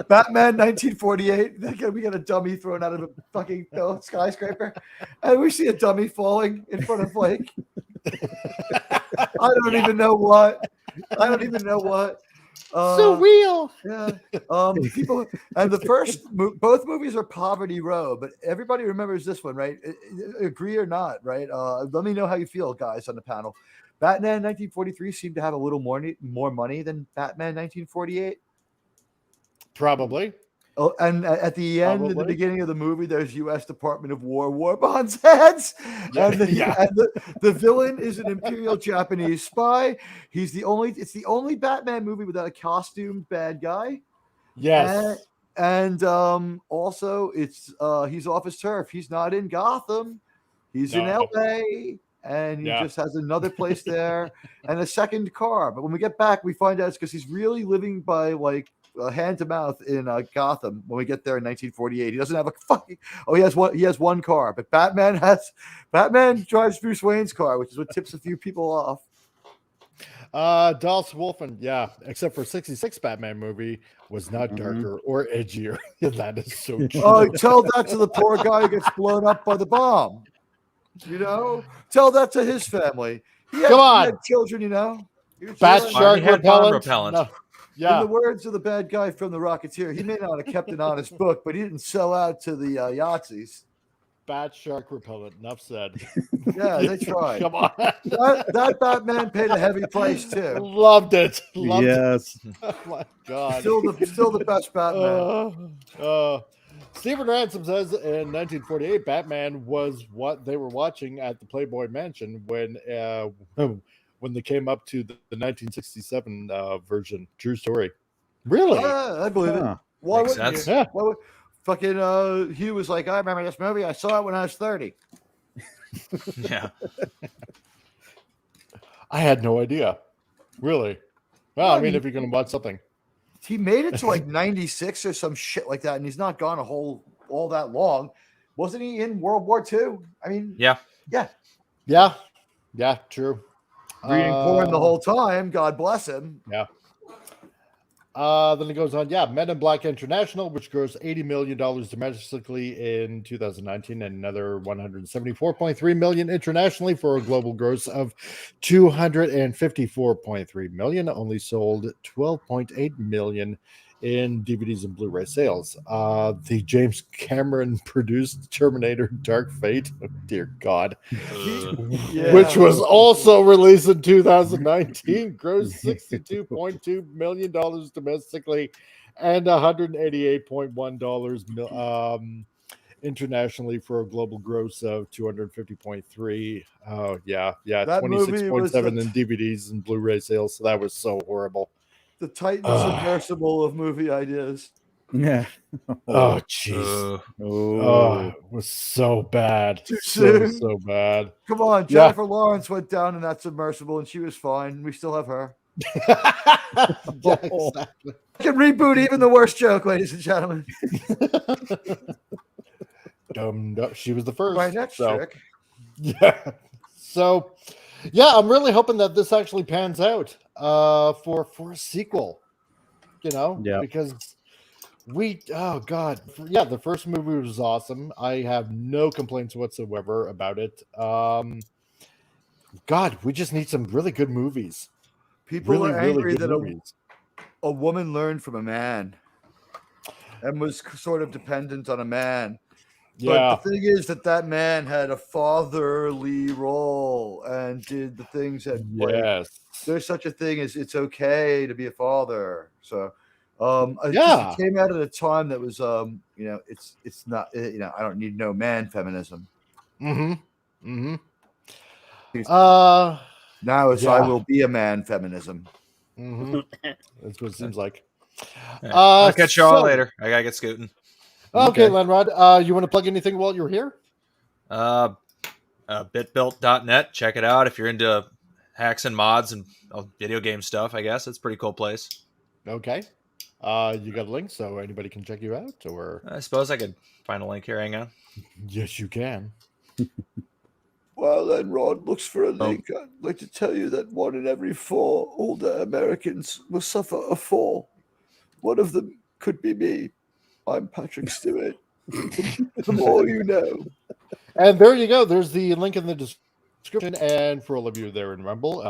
Batman 1948. We got a dummy thrown out of a fucking skyscraper, and we see a dummy falling in front of like I don't even know what. Surreal. Yeah. People and both movies are poverty row, but everybody remembers this one, right? Agree or not, right? Let me know how you feel, guys, on the panel. Batman 1943 seemed to have a little more money than Batman 1948. Probably. Oh, and at the end, in the beginning of the movie, there's U.S. Department of War bonds heads, and the villain is an Imperial Japanese spy. It's the only Batman movie without a costumed bad guy. Yes, and also it's he's off his turf. He's not in Gotham. He's in L.A. and he just has another place there and a second car. But when we get back, we find out it's because he's really living by like. Hand to mouth in Gotham when we get there in 1948. He doesn't have a fucking. Oh, he has one car, but Batman drives Bruce Wayne's car, which is what tips a few people off. Dolph Wolfen, except for 66 Batman movie was not darker or edgier. That is so true. Oh, tell that to the poor guy who gets blown up by the bomb. You know, tell that to his family. He had children, you know. Bat shark repellent. No. Yeah. In the words of the bad guy from The Rocketeer, he may not have kept an honest book, but he didn't sell out to the Yahtzees. Bat shark repellent. Enough said. Yeah, they tried. Come on. That Batman paid a heavy price too. Loved it. Yes. Oh my God. Still the best Batman. Stephen Ransom says in 1948, Batman was what they were watching at the Playboy Mansion when they came up to the 1967 version. True story. Really? I believe it. Why wouldn't you? Yeah. Fucking Hugh was like, I remember this movie. I saw it when I was 30. Yeah. I had no idea. Really? Well, I mean, if you're going to watch something. He made it to like 96 or some shit like that, and he's not gone all that long. Wasn't he in World War II? I mean, yeah, true. Reading porn the whole time. God bless him. Yeah. Then it goes on. Men in Black International, which grossed $80 million domestically in 2019 and another $174.3 million internationally for a global gross of $254.3 million. Only sold $12.8 million in DVDs and Blu-ray sales. The James Cameron produced Terminator Dark Fate, oh dear God, which was also released in 2019, grossed $62.2 million domestically and $188.1 internationally for a global gross of 250.3. Oh yeah, That movie was 26.7 in DVDs and Blu-ray sales. So that was so horrible. the Titan submersible of movie ideas. Yeah. Oh jeez. Oh. It was so bad. Too So soon. bad. Come on, Yeah. Jennifer Lawrence went down in that submersible and she was fine. We still have her. Yeah, exactly. I can reboot even the worst joke, ladies and gentlemen. She was the first. My next trick. Yeah. So, yeah, I'm really hoping that this actually pans out for a sequel. You know, Yeah. because oh god, yeah, the first movie was awesome. I have no complaints whatsoever about it. God, we just need some really good movies. People are angry that movies. a woman learned from a man and was sort of dependent on a man. Yeah. But the thing is that man had a fatherly role and did the things that there's such a thing as it's okay to be a father. So it came out at a time that was it's not I don't need no man feminism. Now it's I will be a man feminism. That's what it seems like. I'll catch you all later. I gotta get scooting. Okay, Lenrod, you want to plug anything while you're here? Bitbuilt.net. Check it out if you're into hacks and mods and video game stuff. I guess it's a pretty cool place. Okay. You got a link so anybody can check you out, or I suppose I could find a link here. Hang on. Yes, you can. While Lenrod looks for a link, I'd like to tell you that 1 in every 4 older Americans will suffer a fall. One of them could be me. I'm Patrick Stewart. The more you know. And there you go. There's the link in the description. And for all of you there in Rumble,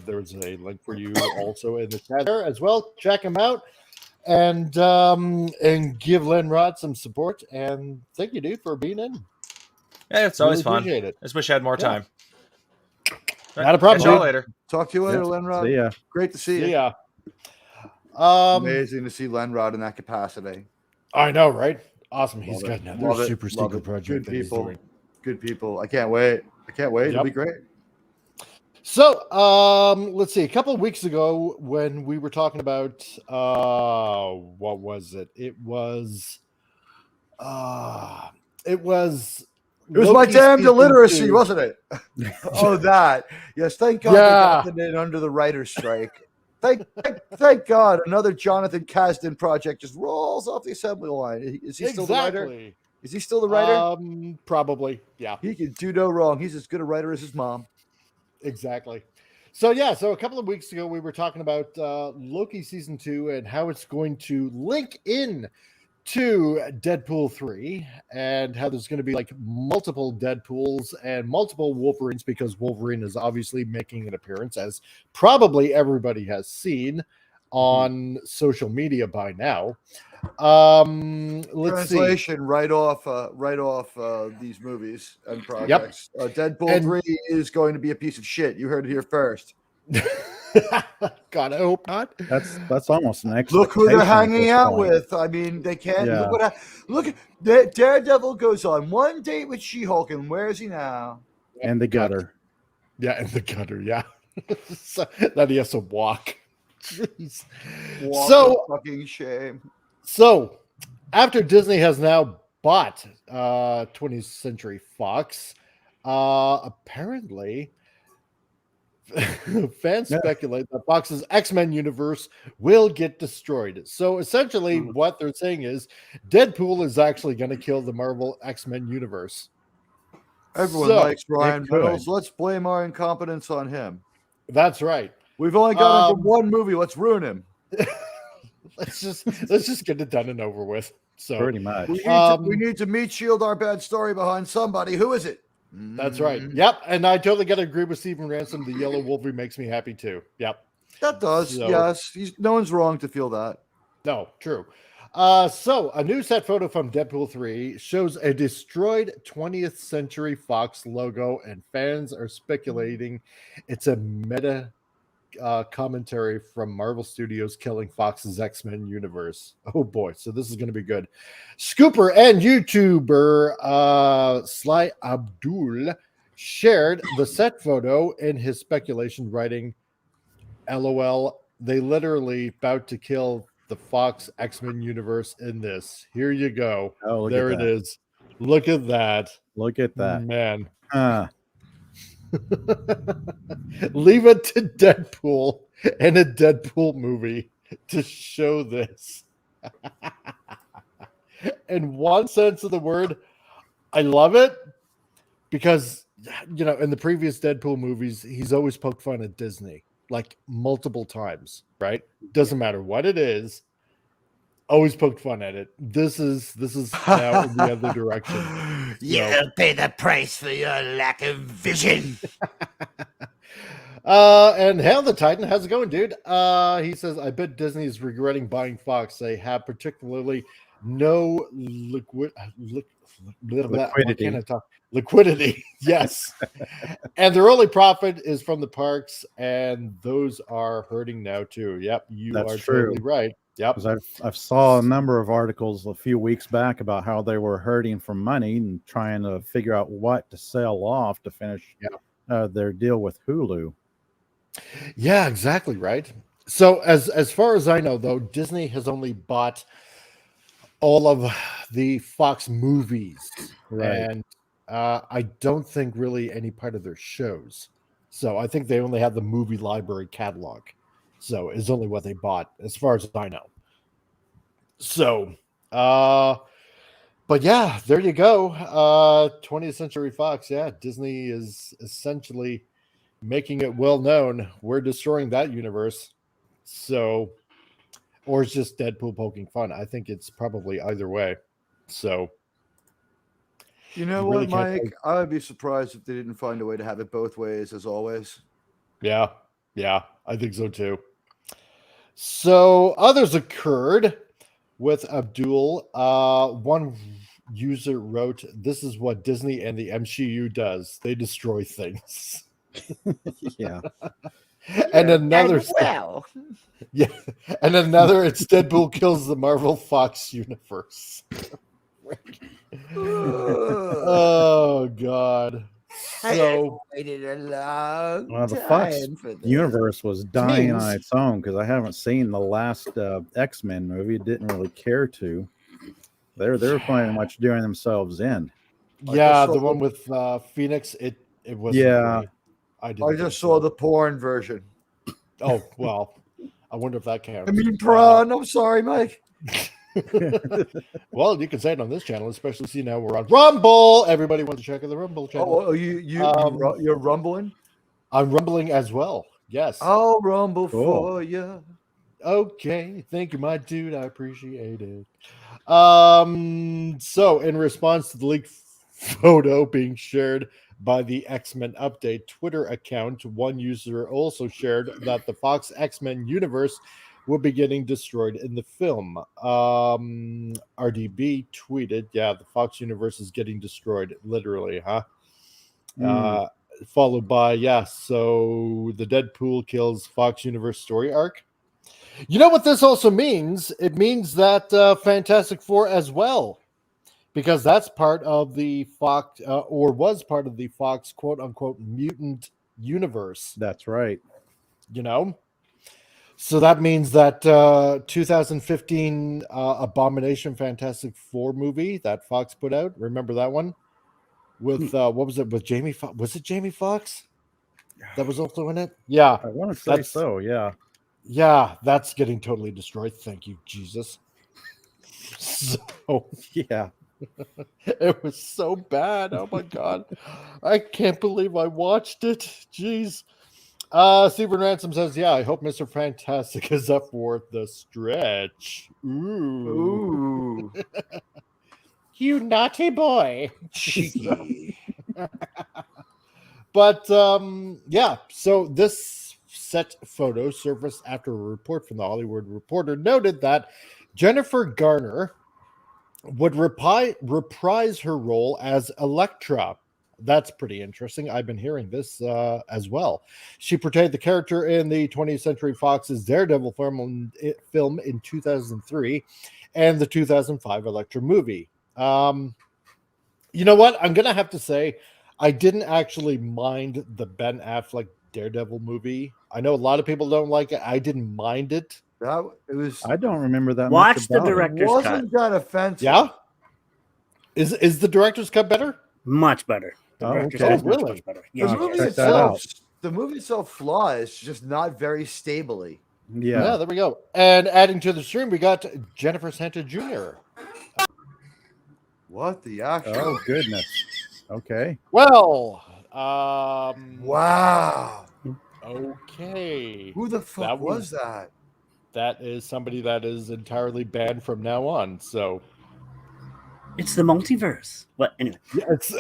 there's a link for you also in the chat there as well. Check him out and give Lenrod some support. And thank you, dude, for being in. Yeah, it's always fun. Appreciate it. I just wish I had more time. Not a problem. Catch y'all later. Talk to you later, Lenrod. See ya. Great to see you. See ya. Amazing to see Lenrod in that capacity. I know, right? Awesome. He's Love got it. another Love super it. Love secret it. project. Good people. Good people. I can't wait. It'll be great. So, let's see. A couple of weeks ago, when we were talking about what was it? It was my damned illiteracy, wasn't it? Oh, that. Yes, thank God they got it in under the writer's strike. Thank God another Jonathan Kasdan project just rolls off the assembly line. Is he still the writer? Is he still the writer? Probably, yeah. He can do no wrong. He's as good a writer as his mom. Exactly. So, so a couple of weeks ago, we were talking about Loki Season 2 and how it's going to link in to Deadpool 3 and how there's going to be like multiple Deadpools and multiple Wolverines, because Wolverine is obviously making an appearance, as probably everybody has seen on social media by now. Let's Translation see. right off these movies and projects. Deadpool 3 is going to be a piece of shit. You heard it here first. God, I hope not. That's almost an expectation. Look who they're hanging out with. I mean, they can't look at Daredevil goes on one date with She-Hulk, and where is he now? In the gutter. Yeah, in the gutter, yeah. So, that he has to walk. Jeez. Fucking shame. So, after Disney has now bought 20th Century Fox, apparently fans speculate that Fox's X-Men universe will get destroyed. So essentially what they're saying is Deadpool is actually going to kill the Marvel X-Men universe. Everyone likes Ryan Reynolds. Let's blame our incompetence on him. That's right. We've only got him for one movie. Let's ruin him. let's just get it done and over with. So pretty much. We need to meet shield our bad story behind somebody. Who is it? That's right. Yep. And I totally got to agree with Stephen Ransom. The Yellow Wolverine makes me happy too. Yep. That does. Yes. No one's wrong to feel that. No, true. So a new set photo from Deadpool 3 shows a destroyed 20th Century Fox logo, and fans are speculating it's a meta commentary from Marvel Studios killing Fox's X-Men universe. Oh boy, so this is going to be good. Scooper and YouTuber Sly Abdul shared the set photo in his speculation, writing, LOL, they literally about to kill the Fox X-Men universe in this. Here you go. Oh, look There at it that. is. Look at that. Look at that. Man. Leave it to Deadpool and a Deadpool movie to show this. In one sense of the word, I love it because, you know, in the previous Deadpool movies, he's always poked fun at Disney, like multiple times, right? Doesn't matter what it is, always poked fun at it. This is now in the other direction. You'll pay the price for your lack of vision. And Hail the Titan, how's it going, dude? He says, I bet Disney is regretting buying Fox. They have particularly no liquidity. Why can't I talk? Liquidity, yes. And their only profit is from the parks, and those are hurting now too. Yep, you That's are true. totally right. Yep. Because I've saw a number of articles a few weeks back about how they were hurting for money and trying to figure out what to sell off to finish their deal with Hulu. Yeah, exactly right. So as far as I know, though, Disney has only bought all of the Fox movies, Right. and I don't think really any part of their shows. So I think they only have the movie library catalog. So it's only what they bought, as far as I know. So, but yeah, there you go. 20th Century Fox. Yeah, Disney is essentially making it well known we're destroying that universe. So, or it's just Deadpool poking fun. I think it's probably either way. So, You know You really what, can't Mike? I would be surprised if they didn't find a way to have it both ways, as always. yeah, I think so too. So, others occurred with Abdul. One user wrote, "This is what Disney and the MCU does. They destroy things." Yeah. And another, well. yeah, and another. It's Deadpool kills the Marvel Fox universe. Oh God! So Waited a long Well, the Fox time for this. universe was dying on means- its own because I haven't seen the last X-Men movie. Didn't really care to. They were pretty much doing themselves in. yeah, saw the the- one with Phoenix. It was Yeah. I I just saw the porn version. Oh well, I wonder if that counts. I mean, prawn. I'm sorry, Mike. Well, you can say it on this channel, especially see now we're on Rumble. Everybody wants to check out the Rumble channel. Oh, you're rumbling. I'm rumbling as well. Yes. I'll rumble Cool. for you. Okay. Thank you, my dude. I appreciate it. So in response to the leaked photo being shared by the X-Men Update Twitter account, one user also shared that the Fox X-Men universe will be getting destroyed in the film. RDB tweeted, yeah, the Fox universe is getting destroyed, literally, huh? Followed by, yeah, so the Deadpool kills Fox universe story arc. You know what this also means? It means that Fantastic Four as well, because that's part of the Fox, or was part of the Fox quote-unquote mutant universe. That's right. You know? So that means that 2015 Abomination Fantastic Four movie that Fox put out, remember that one? With, what was it, with Jamie Foxx? Was it Jamie Foxx that was also in it? Yeah. I want to say so. Yeah. Yeah, that's getting totally destroyed. Thank you, Jesus. So Yeah. it was so bad. Oh my God. I can't believe I watched it. Jeez. Stephen Ransom says, yeah, I hope Mr. Fantastic is up for the stretch. Ooh. Ooh. You naughty boy. Cheeky. But yeah, so this set photos surfaced after a report from the Hollywood Reporter noted that Jennifer Garner would reprise her role as Elektra. That's pretty interesting. I've been hearing this as well. She portrayed the character in the 20th Century Fox's Daredevil film in 2003 and the 2005 Elektra movie. You know what? I'm going to have to say I didn't actually mind the Ben Affleck Daredevil movie. I know a lot of people don't like it. I didn't mind it. It was. I don't remember that Watch much the about it. director's cut. Wasn't that offensive? Yeah? Is the director's cut better? Much better. The Oh, director's okay. cut is much, Really? much better. The Yes, movie yes. check that out. itself, the movie itself flies, just not very stably. Yeah. There we go. And adding to the stream, we got Jennifer Santa Jr. What the actual? Oh goodness. Okay. Well, Wow. okay. Who the fuck That was that? That is somebody that is entirely banned from now on. So, It's the multiverse. What? Anyway. yes.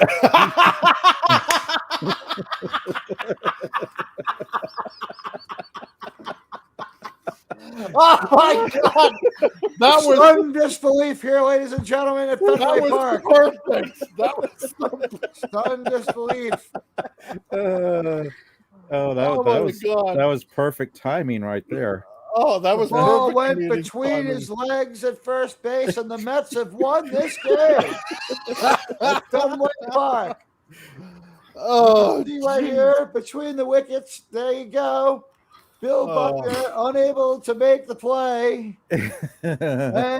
Oh my god! That was Sudden disbelief here, ladies and gentlemen, at Fenway Park. perfect. That was Sudden disbelief. Oh, oh that my god! that was perfect timing right there. Oh, that was Ball perfect. went comedic between timing. his legs at first base, and the Mets have won this game at Fenway Park. Oh, See right geez. here between the wickets. There you go. Bill Oh. Buckner unable to make the play, and,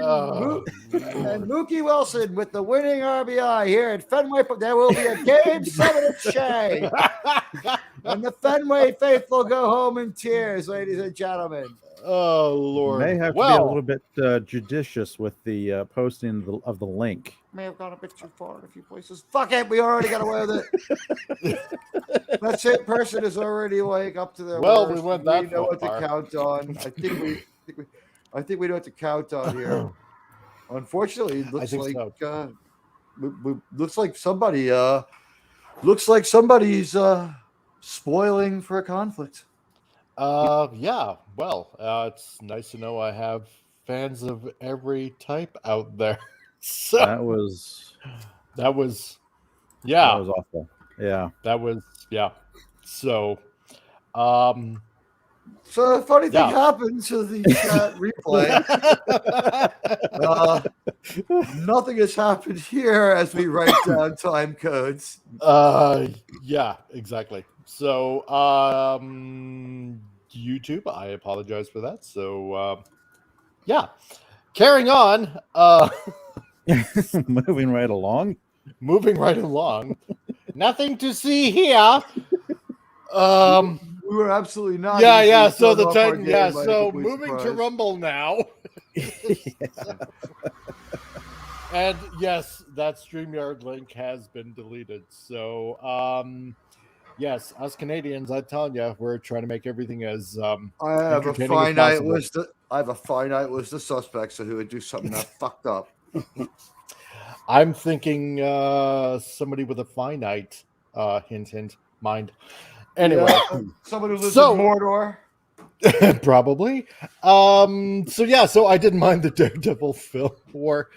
Oh, and Mookie Wilson with the winning RBI here at Fenway Park. There will be a game 7 at Shea, and the Fenway faithful go home in tears, ladies and gentlemen. oh Lord. May have to be a little bit judicious with the posting of the link. May have gone a bit too far in a few places. Fuck it, we already got away with it. That's it. Person is already like up to their Well, worst. we went that We know what to far. count on. I think we know what to count on here. Unfortunately, it looks think like so. looks like somebody's spoiling for a conflict. Yeah. Well, it's nice to know I have fans of every type out there. So That was yeah, that was awful. Yeah. yeah. So, So a funny thing Yeah. happened to the chat replay. Nothing has happened here as we write down time codes. yeah, exactly. So, YouTube, I apologize for that. So, yeah, carrying on. Moving right along. Moving right along. Nothing to see here. We were absolutely not. Yeah, yeah. easily So thrown the off our Titan, game yeah. by a So complete moving to surprise. Rumble now. And yes, that StreamYard link has been deleted. So, yes, us Canadians, I'm telling you, we're trying to make everything as I have a entertaining as finite possible. list. I have a finite list of suspects who would do something that fucked up. I'm thinking somebody with a finite hint mind. Anyway, Yeah, someone who lives So- in Mordor. probably. So yeah, so I didn't mind the Daredevil film or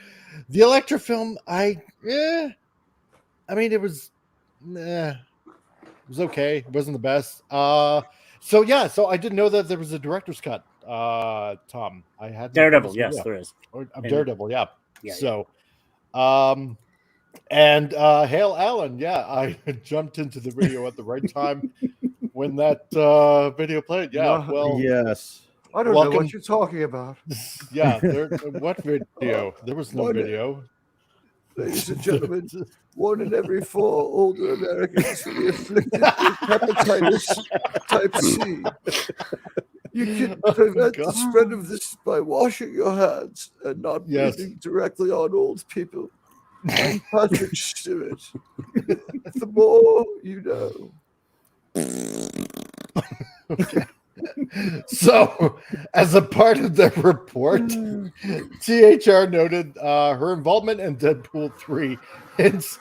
the Elektra film. I mean, it was okay. It wasn't the best. So yeah, so I didn't know that there was a director's cut. Tom, I had Daredevil. Yes, there is. Daredevil. Yeah. Yeah, So, and Hale Allen. Yeah, I jumped into the video at the right time when that video played. Yeah. No. Well. Yes. I don't know Welcome- what you're talking about. Yeah. What video? There was no What? video. Ladies and gentlemen, 1 in every 4 older Americans will be afflicted with hepatitis type C. You can prevent the God. spread of this by washing your hands and not Yes. breathing directly on old people. I'm Patrick Stewart. The more you know. So, as a part of the report, THR noted her involvement in Deadpool 3 hints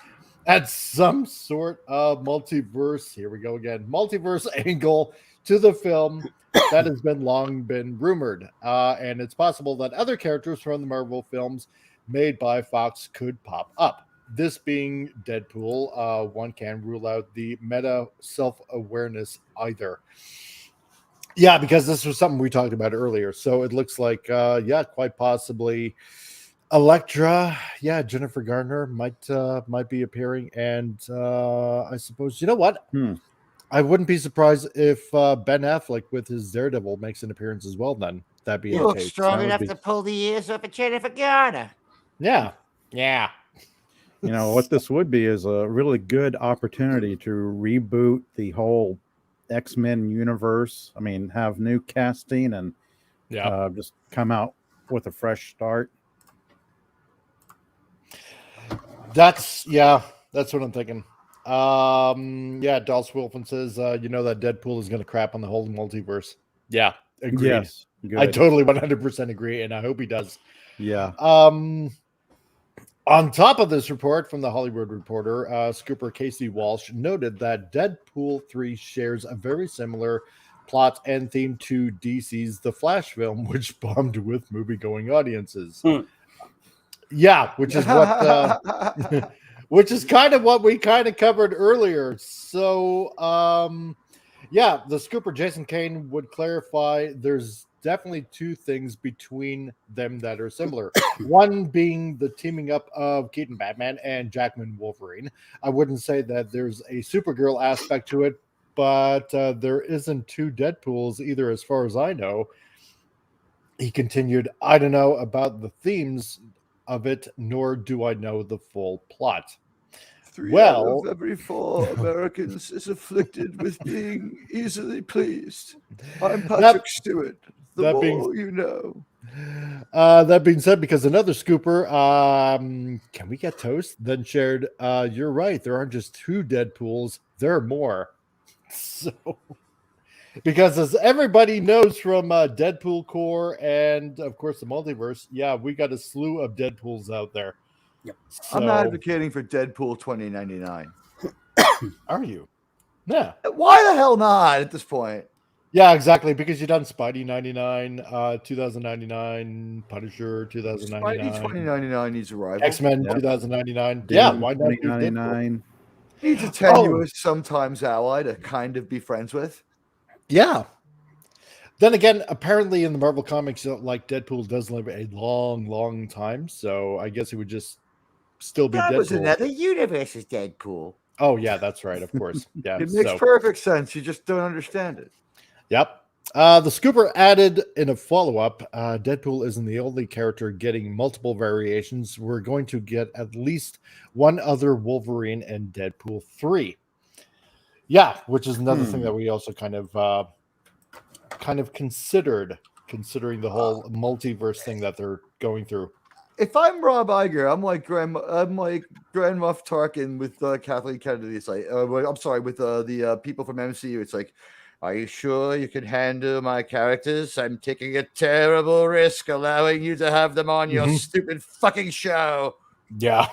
at some sort of multiverse. Here we go again. Multiverse angle to the film that has long been rumored. And it's possible that other characters from the Marvel films made by Fox could pop up. This being Deadpool, one can't rule out the meta self-awareness either. Yeah, because this was something we talked about earlier. So it looks like, quite possibly Elektra, Jennifer Garner might be appearing, and I suppose, you know what? I wouldn't be surprised if Ben Affleck with his Daredevil makes an appearance as well. Then that'd be You the look case. strong That would enough be- to pull the ears off of Jennifer Garner. Yeah. You know what this would be is a really good opportunity to reboot the whole X-Men universe. I mean, have new casting and just come out with a fresh start. That's what I'm thinking. Dallas Wilson says, you know that Deadpool is going to crap on the whole multiverse. Yeah, agreed. Yes, good. I totally 100% agree, and I hope he does. Yeah. On top of this report from the Hollywood Reporter, Scooper Casey Walsh noted that Deadpool 3 shares a very similar plot and theme to DC's The Flash film, which bombed with movie-going audiences. Yeah, which is what, which is kind of what we kind of covered earlier. So, the Scooper Jason Kane would clarify there's definitely two things between them that are similar. One being the teaming up of Keaton Batman and Jackman Wolverine. I wouldn't say that there's a Supergirl aspect to it, but there isn't two Deadpools either, as far as I know. He continued, I don't know about the themes of it, nor do I know the full plot. 3 out of every 4 Americans is afflicted with being easily pleased. I'm Patrick Stewart. The more you know. That being said, because another Scooper, can we get toast? Then shared, you're right. There aren't just 2 Deadpools. There are more. So, because as everybody knows from Deadpool Core and, of course, the multiverse, we got a slew of Deadpools out there. Yep. So, I'm advocating for Deadpool 2099. Are you? Yeah. Why the hell not at this point? Yeah, exactly. Because you've done Spidey 99, 2099, Punisher 2099. Spidey 2099 needs a rival. X-Men 2099. Why not 2099? Needs a tenuous, sometimes ally to kind of be friends with. Yeah. Then again, apparently in the Marvel comics, like Deadpool does live a long, long time. So I guess it would just still be That Deadpool. was another universe as Deadpool. Oh, yeah, that's right. Of course. Yeah. It makes perfect sense. You just don't understand it. Yep. The Scooper added in a follow-up, Deadpool isn't the only character getting multiple variations. We're going to get at least one other Wolverine in Deadpool 3. Yeah, which is another thing that we also kind of considered, considering the whole multiverse thing that they're going through. If I'm Rob Iger, I'm like Grand Moff Tarkin with Kathleen Kennedy. It's like, I'm sorry, with the people from MCU. It's like, are you sure you can handle my characters? I'm taking a terrible risk allowing you to have them on your stupid fucking show. Yeah.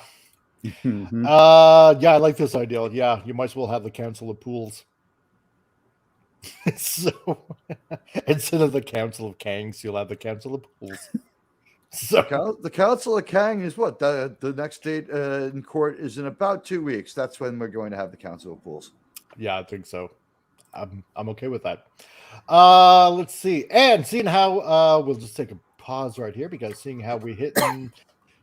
I like this idea. Yeah, you might as well have the Council of Pools. So instead of the Council of Kangs, you'll have the Council of Pools. So the Council of Kang is what? The next date in court is in about 2 weeks. That's when we're going to have the Council of Pools. Yeah, I think so. I'm okay with that. Let's see. And seeing how we'll just take a pause right here, because seeing how we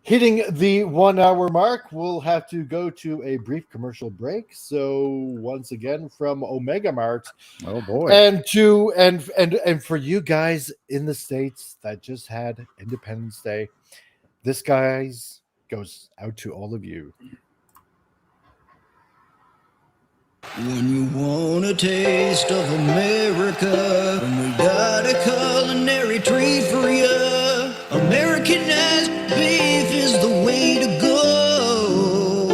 hitting the 1 hour mark, we'll have to go to a brief commercial break. So once again from Omega Mart. Oh boy. And for you guys in the States that just had Independence Day, this guys goes out to all of you. When you want a taste of America, and we got a culinary treat for you, Americanized beef is the way to go.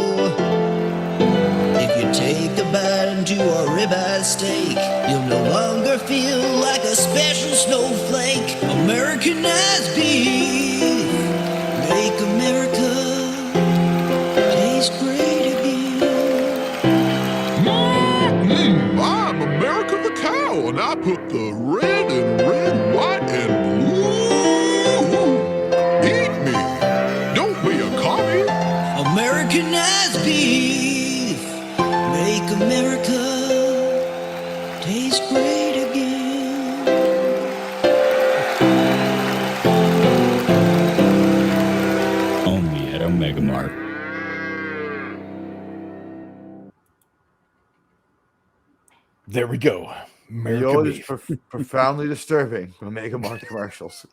If you take a bite into our ribeye steak, you'll no longer feel like a special snowflake. Americanized beef, make America taste great again. I'm America the cow, and I Put the red in red, white, and blue. Eat me. Don't be a commie. Americanized beef. Make America taste great again. Only at Omega Mart. There we go. You American know, it's beef. profoundly disturbing. Omega Mart commercials.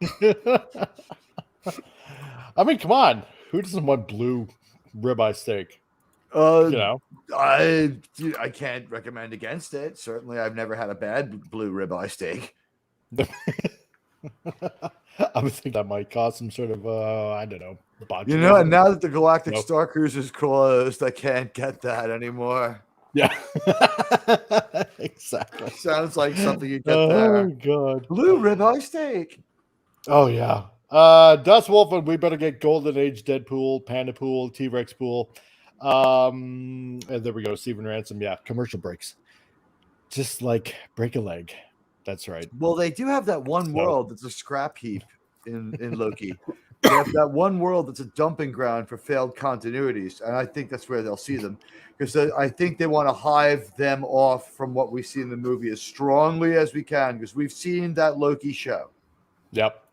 I mean, come on. Who doesn't want blue ribeye steak? You know, I can't recommend against it. Certainly, I've never had a bad blue ribeye steak. I would think that might cause some sort of I don't know. And now that the Galactic Nope. Star Cruiser's closed, I can't get that anymore. Yeah. Exactly. Sounds like something you get Oh there. god. Blue ribeye steak. Oh yeah. Dust Wolf, and we better get Golden Age Deadpool, Panda Pool, T-Rex Pool. And there we go. Stephen Ransom. Yeah, commercial breaks. Just like break a leg. That's right. Well, they do have that one world that's a scrap heap in Loki. They have that one world that's a dumping ground for failed continuities, and I think that's where they'll see them, because I think they want to hive them off from what we see in the movie as strongly as we can, because we've seen that Loki show. Yep.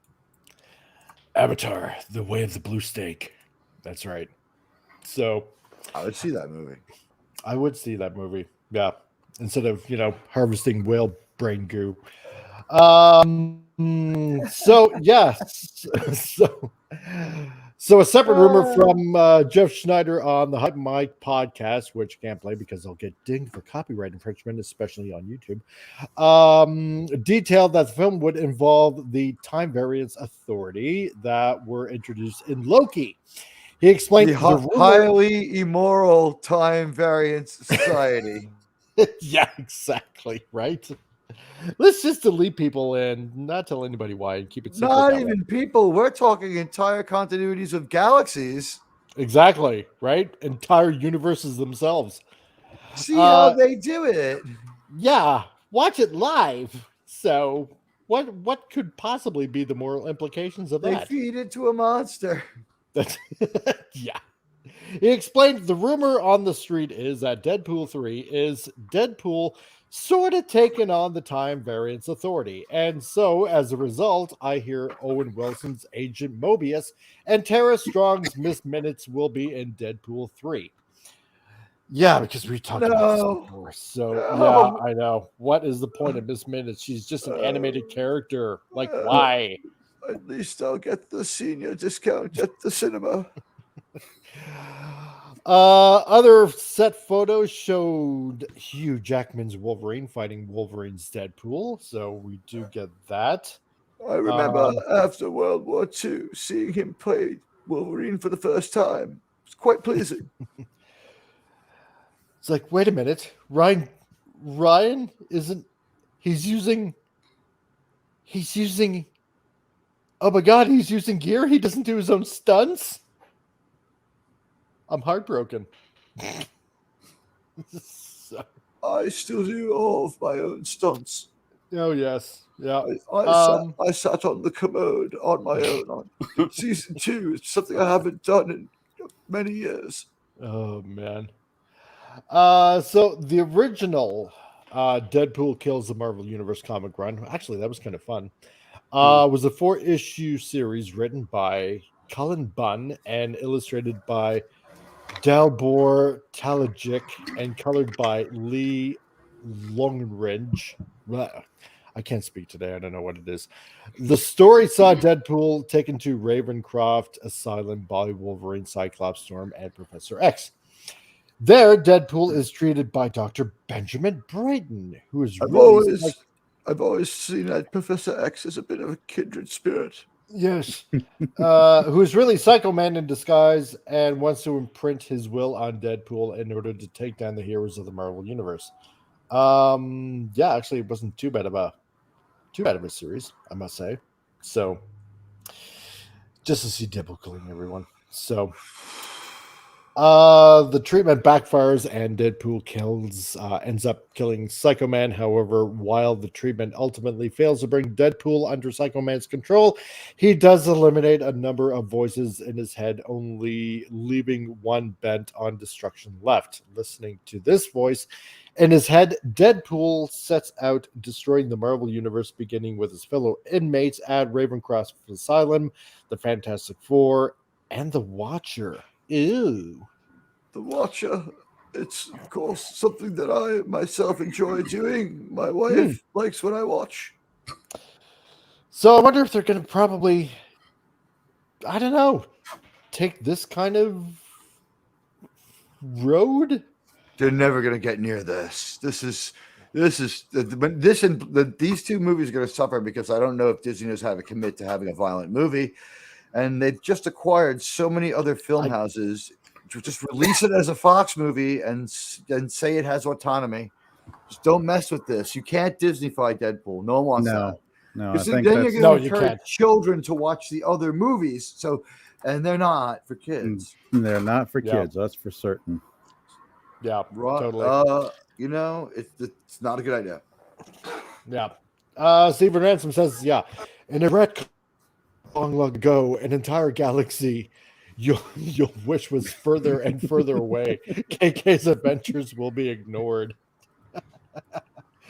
Avatar: The Way of the Blue Steak. That's right. So I would see that movie. I would see that movie. Yeah. Instead of, harvesting whale brain goo. So yes. So a separate rumor from Jeff Schneider on the Hype Mike podcast, which I can't play because I'll get dinged for copyright infringement, especially on YouTube. Detailed that the film would involve the Time Variance Authority that were introduced in Loki. He explained the highly immoral Time Variance Society. Yeah, exactly. Right. Let's just delete people and not tell anybody why and keep it simple. Not even people. We're talking entire continuities of galaxies. Exactly. Right. Entire universes themselves. See how they do it. Yeah. Watch it live. So what could possibly be the moral implications of that? They feed it to a monster. Yeah. He explained the rumor on the street is that Deadpool 3 is Deadpool sort of taken on the Time Variance Authority. And so, as a result, I hear Owen Wilson's Agent Mobius and Tara Strong's Miss Minutes will be in Deadpool 3. Yeah, because we talked about this before. So, yeah, I know. What is the point of Miss Minutes? She's just an animated character. Like, why? At least I'll get the senior discount at the cinema. Other set photos showed Hugh Jackman's Wolverine fighting Wolverine's Deadpool, so we do get that. I remember after World War II seeing him play Wolverine for the first time. It's quite pleasing. It's like, wait a minute, Ryan isn't. He's using. Oh my God, he's using gear. He doesn't do his own stunts. I'm heartbroken. So. I still do all of my own stunts. Oh, yes. Yeah. I sat on the commode on my own on season 2. It's something I haven't done in many years. Oh, man. So the original Deadpool Kills the Marvel Universe comic run, actually, that was kind of fun, was a 4-issue series written by Cullen Bunn and illustrated by Dalbor Talajic and colored by Lee Longridge. I can't speak today. I don't know what it is. The story saw Deadpool taken to Ravencroft Asylum by Wolverine, Cyclops, Storm, and Professor X. There, Deadpool is treated by Dr. Benjamin Brayton, who is I've always seen that Professor X as a bit of a kindred spirit. Yes. Who is really Psycho Man in disguise and wants to imprint his will on Deadpool in order to take down the heroes of the Marvel Universe. Yeah, actually, it wasn't too bad of a series, I must say. So, just to see Deadpool killing everyone. So, The treatment backfires and Deadpool ends up killing Psycho Man. However, while the treatment ultimately fails to bring Deadpool under Psycho Man's control, he does eliminate a number of voices in his head, only leaving one bent on destruction left. Listening to this voice in his head, Deadpool sets out destroying the Marvel Universe, beginning with his fellow inmates at Ravencroft Asylum, the Fantastic Four, and the Watcher. Ew. The Watcher. It's, of course, something that I myself enjoy doing. My wife likes what I watch. So I wonder if they're going to probably, I don't know, take this kind of road. They're never going to get near this. These two movies are going to suffer because I don't know if Disney knows how to commit to having a violent movie. And they've just acquired so many other film houses to just release it as a Fox movie and say it has autonomy. Just don't mess with this. You can't Disneyfy Deadpool. No one wants that. No, I Because think then that's you're going to encourage children to watch the other movies. So, and they're not for kids. They're not for kids. That's for certain. Yeah, totally. You know, it's not a good idea. Yeah. Stephen Ransom says, yeah, in a retcon long ago, an entire galaxy you'll wish was further and further away. KK's adventures will be ignored.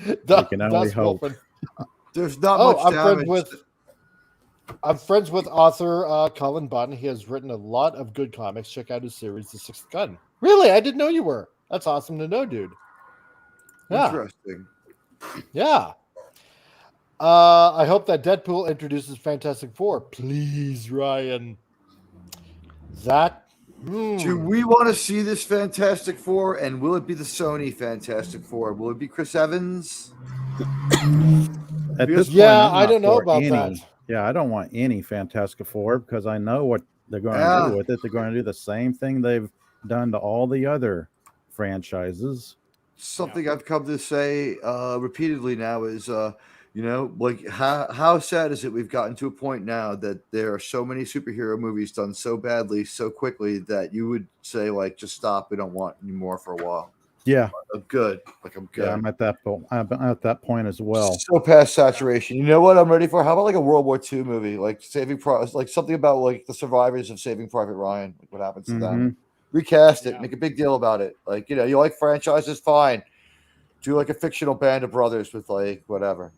You can only hope. There's not much damage. I'm friends with author Colin Bunn. He has written a lot of good comics. Check out his series, The Sixth Gun. Really? I didn't know you were. That's awesome to know, dude. Yeah. Interesting. Yeah. I hope that Deadpool introduces Fantastic Four. Please, Ryan. Do we want to see this Fantastic Four? And will it be the Sony Fantastic Four? Will it be Chris Evans? At this point, I don't know about that. Yeah, I don't want any Fantastic Four because I know what they're going to do with it. They're going to do the same thing they've done to all the other franchises. Something I've come to say repeatedly now is, like how sad is it we've gotten to a point now that there are so many superhero movies done so badly, so quickly that you would say, like, just stop. We don't want any more for a while. Yeah. I'm good. Yeah, I'm at that point. I'm at that point as well. So past saturation. You know what I'm ready for? How about like a World War II movie, like like something about like the survivors of Saving Private Ryan, like what happens to them. Recast it, make a big deal about it. Like, you like franchises, fine. Do like a fictional band of brothers with like whatever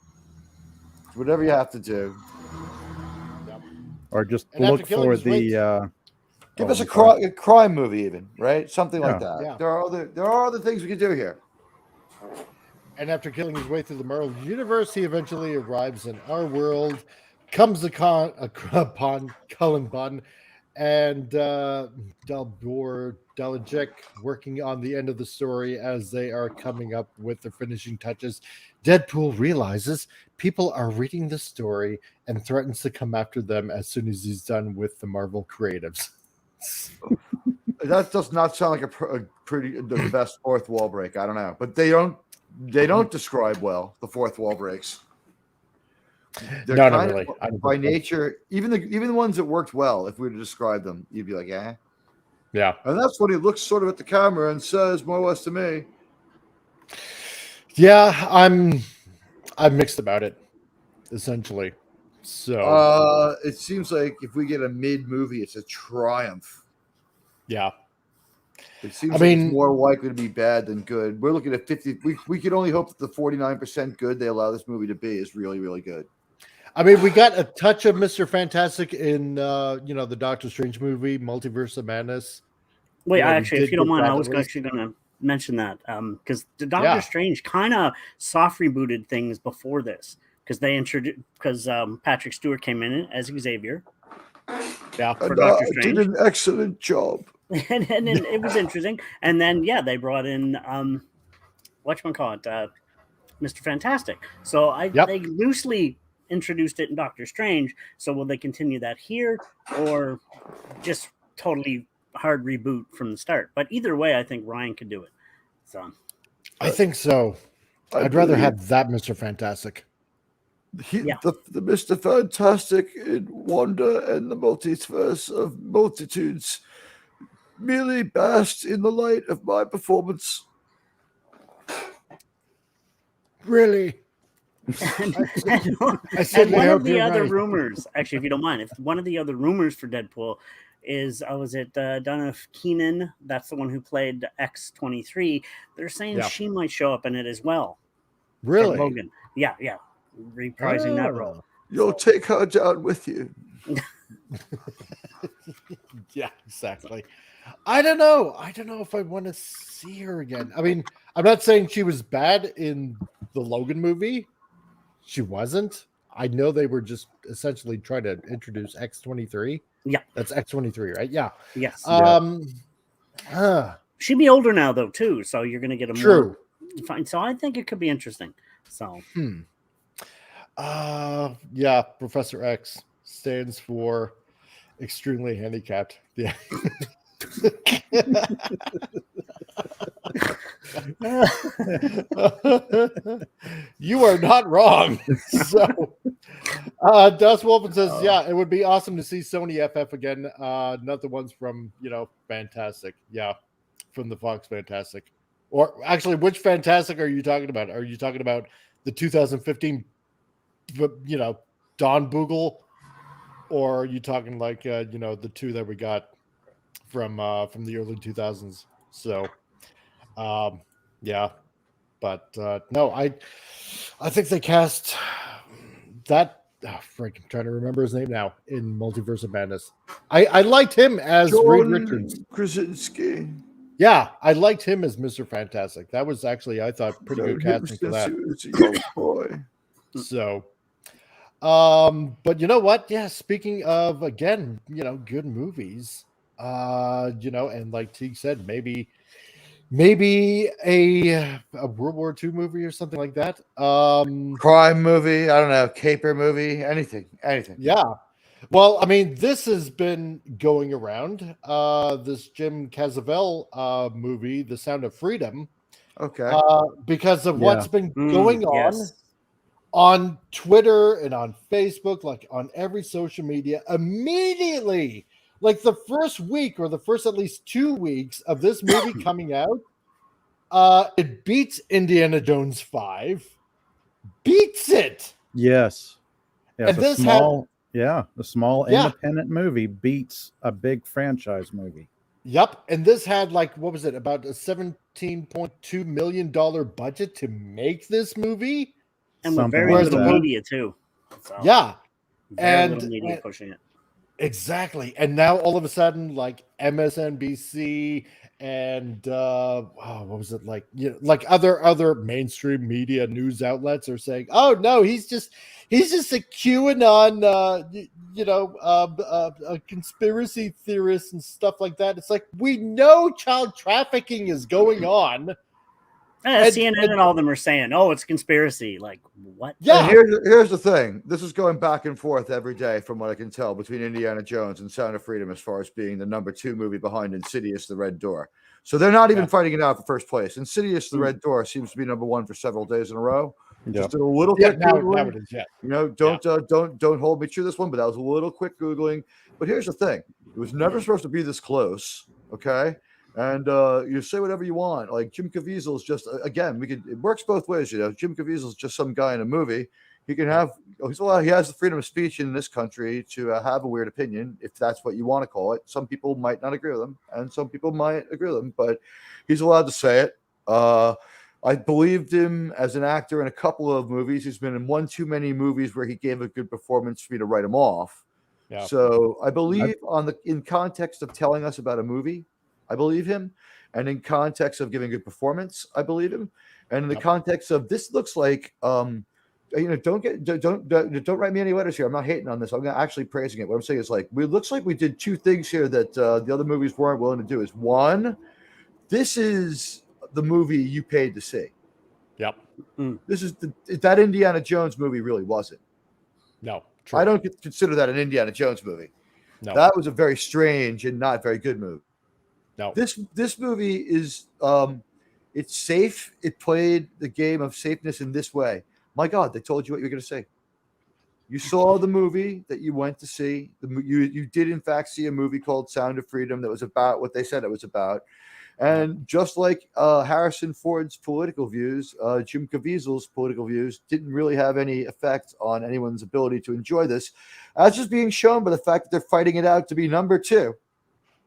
you have to do. Or just look for the. Give us a crime movie, even, right? Something like that. Yeah. There are other things we can do here. And after killing his way through the Marvel Universe, he eventually arrives in our world, comes upon Cullen Bunn and Dalbor Delajic working on the end of the story as they are coming up with the finishing touches. Deadpool realizes people are reading the story and threatens to come after them as soon as he's done with the Marvel creatives. That does not sound like the best fourth wall break. I don't know, but they don't describe well the fourth wall breaks. They're not really. By nature, even the ones that worked well, if we were to describe them, you'd be like, yeah. And that's when he looks sort of at the camera and says, more or less to me. Yeah, I'm mixed about it, essentially. So it seems like if we get a mid movie, it's a triumph. Yeah. It seems it's more likely to be bad than good. We're looking at 50. We could only hope that the 49% good they allow this movie to be is really, really good. I mean, we got a touch of Mr. Fantastic in the Doctor Strange movie, Multiverse of Madness. Wait, actually, if you don't mind, I was actually going to mention that because the Doctor Strange kind of soft rebooted things before this because they introduced Patrick Stewart came in as Xavier. Yeah, for Doctor Strange. Did an excellent job. and it was interesting. And then they brought in whatchamacallit, Mr. Fantastic. So they loosely introduced it in Doctor Strange. So will they continue that here or just totally hard reboot from the start? But either way, I think Ryan could do it. So I think so. I'd rather have that Mr. Fantastic. The Mr. Fantastic in Wanda and the Multiverse of Multitudes merely basked in the light of my performance. Really? And certainly one hope of the you're other right. rumors, actually, if you don't mind, if one of the other rumors for Deadpool is, was it Donna Keenan? That's the one who played X-23. They're saying she might show up in it as well. Really? Logan. Yeah, reprising that role. You'll take her down with you. Yeah, exactly. I don't know. I don't know if I want to see her again. I mean, I'm not saying she was bad in the Logan movie. She wasn't. I know they were just essentially trying to introduce X-23. Yeah. That's X-23, right? Yeah. Yes. She'd be older now, though, too. So you're going to get a more defined. So I think it could be interesting. So. Yeah. Professor X stands for extremely handicapped. Yeah. You are not wrong. So Dust Wolfen says, yeah, it would be awesome to see Sony FF again. Not the ones from, Fantastic. Yeah, from the Fox Fantastic. Or actually, which Fantastic are you talking about? Are you talking about the 2015, Don Boogle? Or are you talking like, the two that we got from the early 2000s? So, yeah. But no, I think they cast that. Oh, Frank, I'm trying to remember his name now in Multiverse of Madness. I liked him as Reed Richards. Krasinski. Yeah, I liked him as Mr. Fantastic. That was actually, I thought, pretty good casting for that. It's a young boy. So, but you know what? Yeah, speaking of, again, good movies, and like Teague said, maybe a World War II movie or something like that. Crime movie, I don't know, caper movie, anything. Yeah. Well, I mean, this has been going around. This Jim Caviezel movie, The Sound of Freedom. Okay. Because of what's been going on Twitter and on Facebook, like on every social media, immediately, like the first week or the first at least 2 weeks of this movie coming out, it beats Indiana Jones 5. Beats it. Yes. And a this small independent movie beats a big franchise movie. Yep. And this had like, what was it, about a $17.2 million budget to make this movie? And with very little media too. So yeah. Very little media pushing it. Exactly. And now all of a sudden, like MSNBC and what was it, like like other mainstream media news outlets are saying, oh no, he's just a QAnon a conspiracy theorist and stuff like that. It's like, we know child trafficking is going on. CNN and all of them are saying, "Oh, it's conspiracy." Like, what? Yeah. Here's the thing. This is going back and forth every day, from what I can tell, between Indiana Jones and Sound of Freedom, as far as being the number 2 movie behind Insidious: The Red Door. So they're not even fighting it out for first place. Insidious: The Red Door seems to be number 1 for several days in a row. Just did a little quick Googling. Don't hold me to this one, but that was a little quick Googling. But here's the thing: it was never supposed to be this close. Okay. And you say whatever you want. Like Jim Caviezel is just, again, it works both ways. Jim Caviezel is just some guy in a movie. He can have, he has the freedom of speech in this country to have a weird opinion, if that's what you want to call it. Some people might not agree with him, and some people might agree with him, but he's allowed to say it. I believed him as an actor in a couple of movies. He's been in one too many movies where he gave a good performance for me to write him off. Yeah. So I believe in context of telling us about a movie, I believe him, and in context of giving good performance, I believe him, and in the context of this looks like, don't write me any letters here. I'm not hating on this. I'm actually praising it. What I'm saying is, like, it looks like we did 2 things here that the other movies weren't willing to do. Is one, this is the movie you paid to see. Yep. This is that Indiana Jones movie really wasn't. No, true. I don't consider that an Indiana Jones movie. No, that was a very strange and not very good movie. No. This movie is it's safe. It played the game of safeness in this way. My God, they told you what you were going to say. You saw the movie that you went to see. You did in fact see a movie called Sound of Freedom that was about what they said it was about. And just like Harrison Ford's political views, Jim Caviezel's political views didn't really have any effect on anyone's ability to enjoy this, as is being shown by the fact that they're fighting it out to be number 2.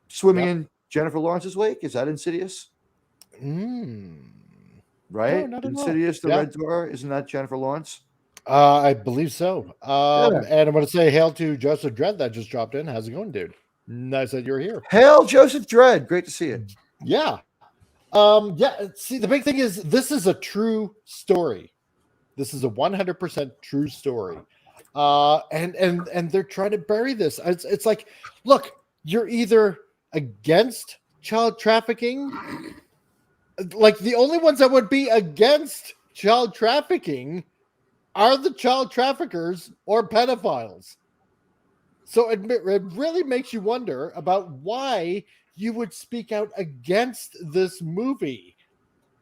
Swimming in Jennifer Lawrence's wake. Is that Insidious? Right? not at all. Insidious, the Yeah. Red Door. Isn't that Jennifer Lawrence? I believe so. Yeah. And I want to say hail to Joseph Dredd that just dropped in. How's it going, dude? Nice that you're here. Hail Joseph Dredd. Great to see you. Yeah. See, the big thing is this is a true story. This is a 100% true story. And they're trying to bury this. It's like, look, you're either against child trafficking, like the only ones that would be against child trafficking are the child traffickers or pedophiles. So it really makes you wonder about why you would speak out against this movie.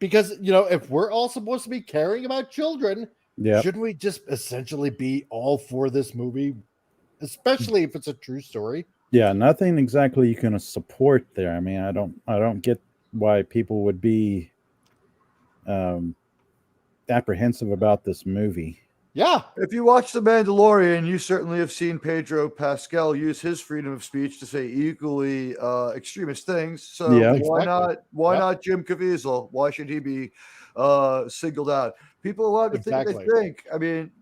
Because, if we're all supposed to be caring about children, shouldn't we just essentially be all for this movie? Especially if it's a true story. Yeah, nothing exactly you can support there. I mean, I don't get why people would be apprehensive about this movie. Yeah. If you watch The Mandalorian, you certainly have seen Pedro Pascal use his freedom of speech to say equally extremist things. So why not Jim Caviezel? Why should he be singled out? People are allowed to think what they think. I mean,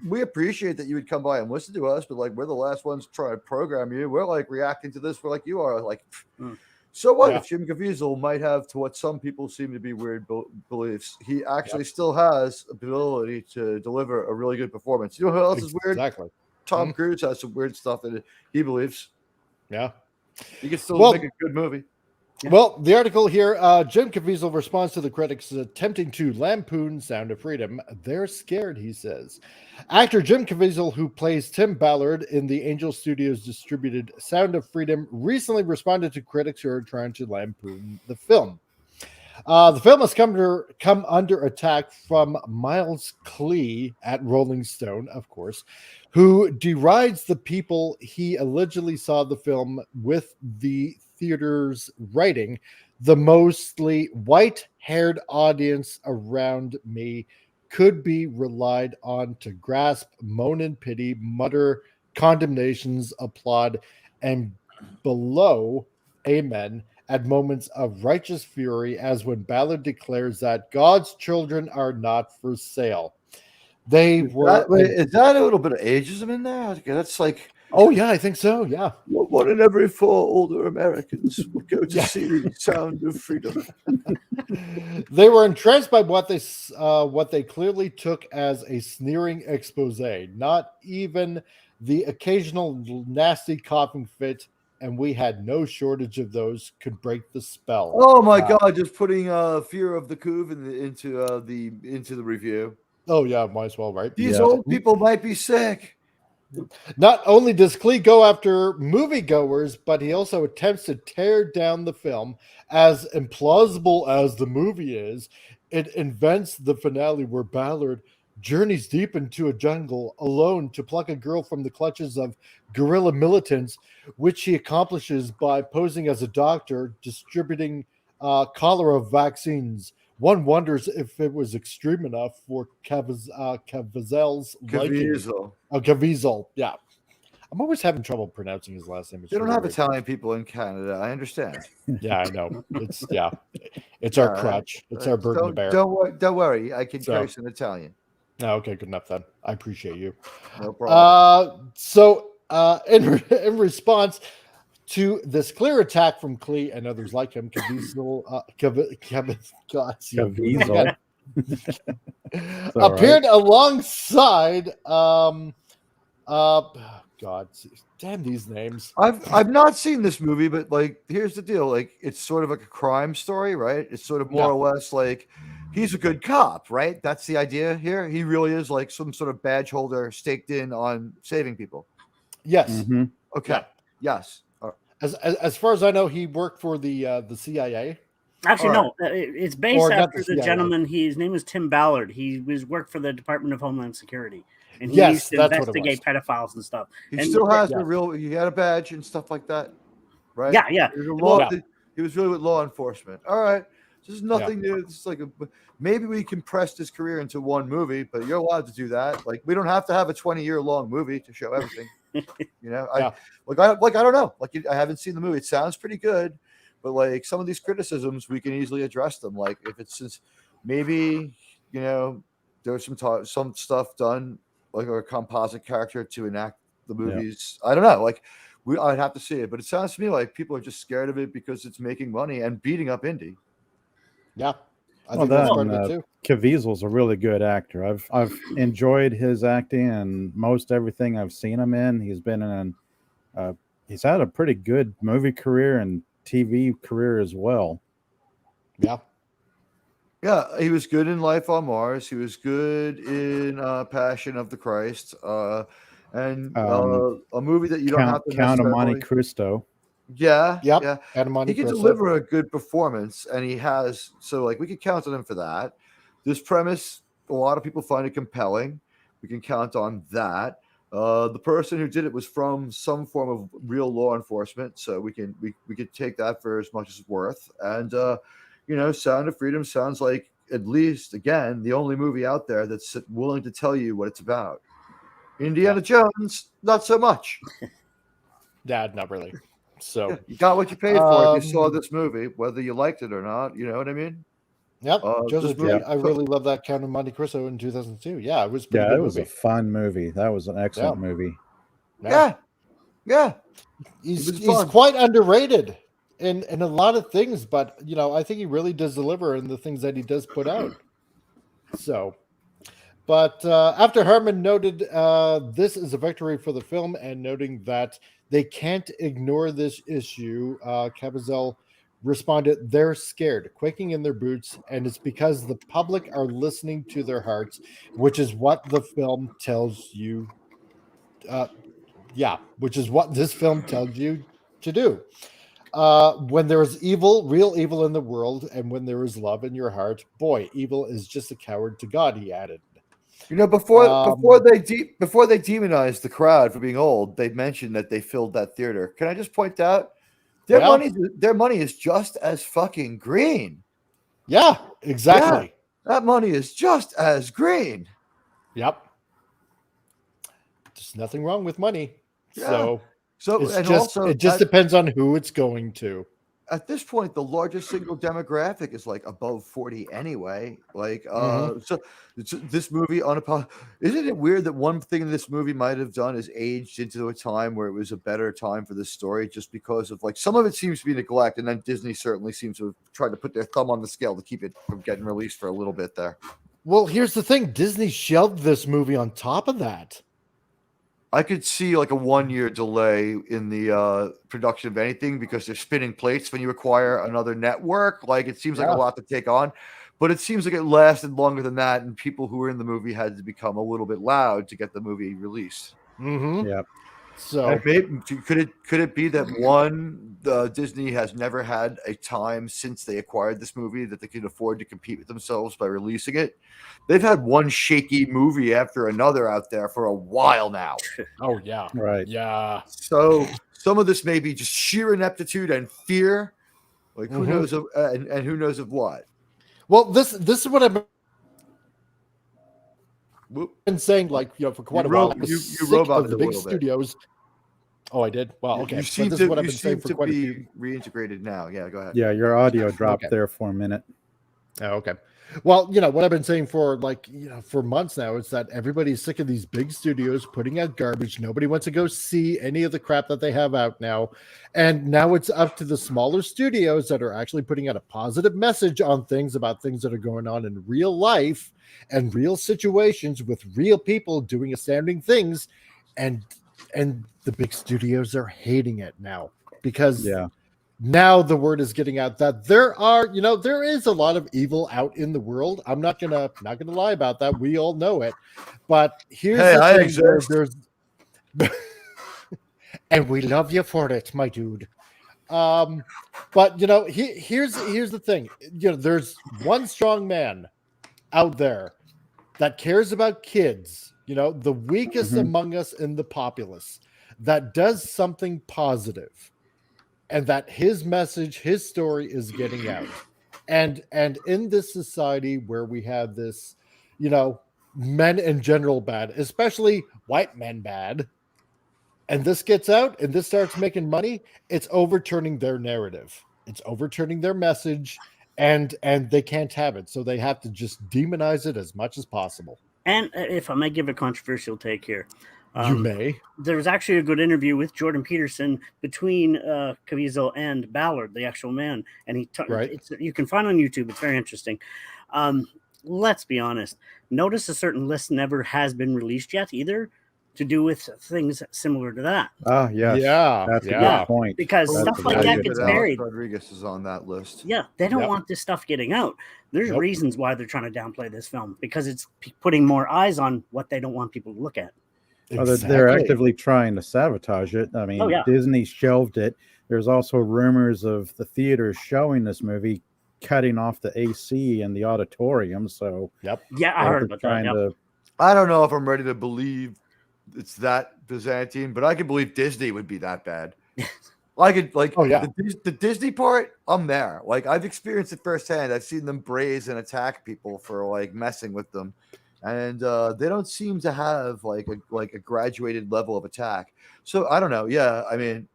we appreciate that you would come by and listen to us, but like we're the last ones to try to program you. We're like reacting to this. We're like you are. Like, so what if Jim Caviezel might have, to what some people seem to be weird beliefs, he actually still has ability to deliver a really good performance. You know who else is weird? Exactly. Tom Cruise has some weird stuff that he believes. Yeah. He can still make a good movie. Yeah. Well, the article here, Jim Caviezel responds to the critics attempting to lampoon Sound of Freedom. They're scared, he says. Actor Jim Caviezel, who plays Tim Ballard in the Angel Studios distributed Sound of Freedom, recently responded to critics who are trying to lampoon the film. The film has come under attack from Miles Klee at Rolling Stone, of course, who derides the people he allegedly saw the film with the theater's writing. The mostly white-haired audience around me could be relied on to grasp, moan in pity, mutter condemnations, applaud, and below amen at moments of righteous fury, as when Ballard declares that God's children are not for sale. Is that a little bit of ageism in there? That's like, oh yeah, I think so. Yeah, 1 in every 4 older Americans would go to see Sound of Freedom. They were entranced by what they clearly took as a sneering expose. Not even the occasional nasty coughing fit, and we had no shortage of those, could break the spell. Oh my God! Just putting Fear of the Coov into the review. Oh yeah, might as well, right? These old people might be sick. Not only does Klee go after moviegoers, but he also attempts to tear down the film. As implausible as the movie is, it invents the finale where Ballard journeys deep into a jungle alone to pluck a girl from the clutches of guerrilla militants, which he accomplishes by posing as a doctor distributing cholera vaccines. One wonders if it was extreme enough for Caviezel's liking. Oh, Caviezel, yeah. I'm always having trouble pronouncing his last name. They don't have Italian people in Canada. I understand. Yeah, I know. It's our crutch. It's our burden to bear. Don't worry. I can curse in Italian. Oh, okay, good enough then. I appreciate you. No problem. In response to this clear attack from Klee and others like him, Caviezel appeared alongside God, damn these names. I've not seen this movie, but like, here's the deal: like, it's sort of like a crime story, right? It's sort of more or less like he's a good cop, right? That's the idea here. He really is like some sort of badge holder staked in on saving people. Yes. Mm-hmm. Okay. Yeah. Yes. As far as I know, he worked for the CIA. Actually, no. It's based after the gentleman. His name is Tim Ballard. He worked for the Department of Homeland Security. and he Yes, used to that's what it investigate pedophiles and stuff. He And still has yeah. he had a badge and stuff like that, right? Yeah, yeah. He was, Yeah. he was really with law enforcement. All right. This is nothing new. This is like maybe we compressed his career into one movie, but you're allowed to do that. Like, we don't have to have a 20-year long movie to show everything. You know, Yeah. I don't know. Like, I haven't seen the movie. It sounds pretty good, but like some of these criticisms, we can easily address them. Like, if it's since maybe, you know, there's some stuff done like a composite character to enact the movies. I don't know. Like, I'd have to see it, but it sounds to me like people are just scared of it because it's making money and beating up indie. Yeah. I Well, think that's then, part of it too. Caviezel's a really good actor. I've enjoyed his acting and most everything I've seen him in. He's been in, he's had a pretty good movie career and TV career as well. Yeah. Yeah, he was good in Life on Mars. He was good in Passion of the Christ, and a movie that you don't have to Count of Monte necessarily. Cristo. Yeah, Yep. yeah. Adam Monte He can Cristo. deliver a good performance, and he has. So, like, we can count on him for that. This premise, a lot of people find it compelling. We can count on that. The person who did it was from some form of real law enforcement, so we could take that for as much as it's worth. And you know, Sound of Freedom sounds like, at least again, the only movie out there that's willing to tell you what it's about. Indiana Jones, not so much. Yeah, not really. So Yeah, you got what you paid for if you saw this movie, whether you liked it or not. You know what I mean? Yep. this Joseph, movie- I really love that Count of Monte Cristo in 2002. Yeah, it was a pretty Yeah, good it was movie. a fun movie. That was an excellent movie. Yeah. He's quite underrated in a lot of things, but you know, I think he really does deliver in the things that he does put out. So, but after Harmon noted this is a victory for the film and noting that they can't ignore this issue, Caviezel responded, "They're scared, quaking in their boots, and it's because the public are listening to their hearts, which is what the film tells you. Which is what this film tells you to do. When there is evil, real evil in the world, and when there is love in your heart, boy, evil is just a coward to God," he added. You know, before they demonized the crowd for being old, they mentioned that they filled that theater. Can I just point out their money is just as fucking green. Yeah, exactly. Yeah, that money is just as green. Yep. There's nothing wrong with money. Yeah. It just depends on who it's going to. At this point, the largest single demographic is like above 40 anyway. Like, so this movie isn't it weird that one thing this movie might have done is aged into a time where it was a better time for this story, just because of like some of it seems to be neglect, and then Disney certainly seems to have tried to put their thumb on the scale to keep it from getting released for a little bit there. Well, here's the thing: Disney shelved this movie on top of that. I could see like a 1-year delay in the production of anything because they're spinning plates when you acquire another network. Like, it seems like a lot to take on, but it seems like it lasted longer than that, and people who were in the movie had to become a little bit loud to get the movie released. Mm-hmm. Yeah. So could it be that Disney has never had a time since they acquired this movie that they could afford to compete with themselves by releasing it? They've had one shaky movie after another out there for a while now. Oh yeah, right. Yeah. So some of this may be just sheer ineptitude and fear. Like, who knows of and who knows of what? Well, this is what I've been saying, like, you know, for quite a while. You sick roboted of the a big little bit. studios. Oh, I did. Well, okay. You But seem this to, is what I've you been saying seem for to quite a be few. reintegrated now. Yeah, go ahead. Yeah, your audio dropped Okay. there for a minute. Oh, okay. Well, you know, what I've been saying for for months now is that everybody's sick of these big studios putting out garbage. Nobody wants to go see any of the crap that they have out now. And now it's up to the smaller studios that are actually putting out a positive message on things about things that are going on in real life and real situations with real people doing astounding things. And the big studios are hating it now because now the word is getting out that there is a lot of evil out in the world. I'm not gonna lie about that. We all know it. But here's the thing where there's and we love you for it, my dude. But you know, here's the thing. You know, there's one strong man out there that cares about kids the weakest Mhm. among us in the populace that does something positive, and that his message, his story is getting out. And in this society where we have this, men in general bad, especially white men bad, and this gets out and this starts making money, it's overturning their narrative. It's overturning their message, and they can't have it. So they have to just demonize it as much as possible. And if I may give a controversial take here, You may. there was actually a good interview with Jordan Peterson between Caviezel and Ballard, the actual man, and Right. you can find it on YouTube. It's very interesting. Let's be honest. Notice a certain list never has been released yet either, to do with things similar to that. Ah, yes. Yeah, That's a yeah. good point. Because That's stuff a like very that good gets point. buried. Rodriguez is on that list. Yeah, they don't Yep. want this stuff getting out. There's Nope. reasons why they're trying to downplay this film, because it's putting more eyes on what they don't want people to look at. Oh, they're actively trying to sabotage it. I mean, Oh, yeah. Disney shelved it. There's also rumors of the theaters showing this movie cutting off the AC in the auditorium. So Yep. Yeah, I heard about that. trying Yep. to. I don't know if I'm ready to believe it's that Byzantine, but I can believe Disney would be that bad. I could Oh, yeah. the Disney part. I'm there. Like, I've experienced it firsthand. I've seen them braze and attack people for like messing with them, and they don't seem to have like a graduated level of attack. So I don't know. Yeah, I mean,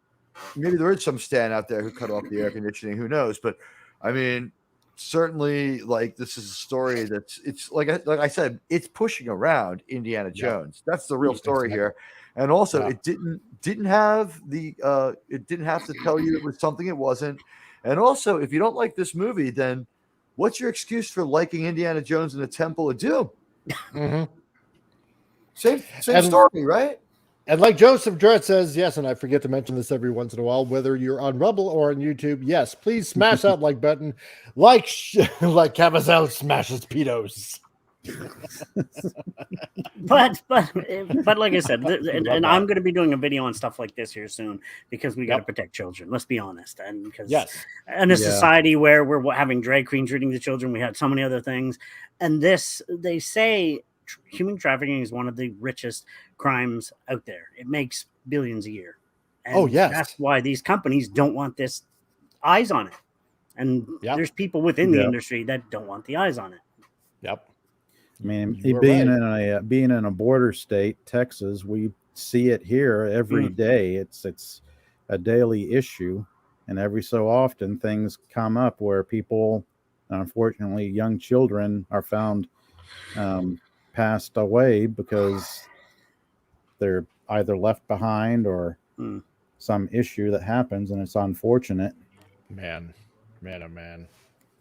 maybe there is some Stan out there who cut off the air conditioning. Who knows? But I mean, certainly, like, this is a story it's like I said, it's pushing around Indiana Jones. That's the real story here. And also, it didn't have it didn't have to tell you it was something it wasn't. And also, if you don't like this movie, then what's your excuse for liking Indiana Jones and the Temple of Doom? Mhm. Same And- story, right? And like Joseph Dredd says, yes, and I forget to mention this every once in a while, whether you're on Rumble or on YouTube, yes, please smash that like button, like Cavazel smashes pedos. But like I said, and I'm going to be doing a video on stuff like this here soon, because we got to protect children. Let's be honest, and because in a society where we're having drag queens reading to children, we had so many other things, and this, they say human trafficking is one of the richest crimes out there. It makes billions a year. And that's why these companies don't want this eyes on it. And there's people within the industry that don't want the eyes on it. Yep. I mean, being in a border state, Texas, we see it here every day. It's a daily issue, and every so often things come up where people, unfortunately, young children are found passed away because they're either left behind or some issue that happens, and it's unfortunate. Man, oh man,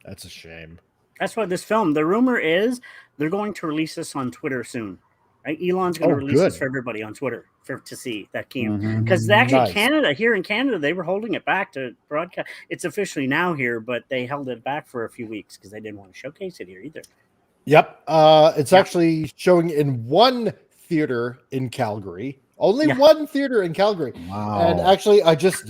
that's a shame. That's why this film, the rumor is they're going to release this on Twitter soon. Right? Elon's going to release this for everybody on Twitter to see that came, because actually here in Canada, they were holding it back to broadcast. It's officially now here, but they held it back for a few weeks because they didn't want to showcase it here either. Yep. It's actually showing in one theater in Calgary. Only one theater in Calgary. Wow. And actually, I just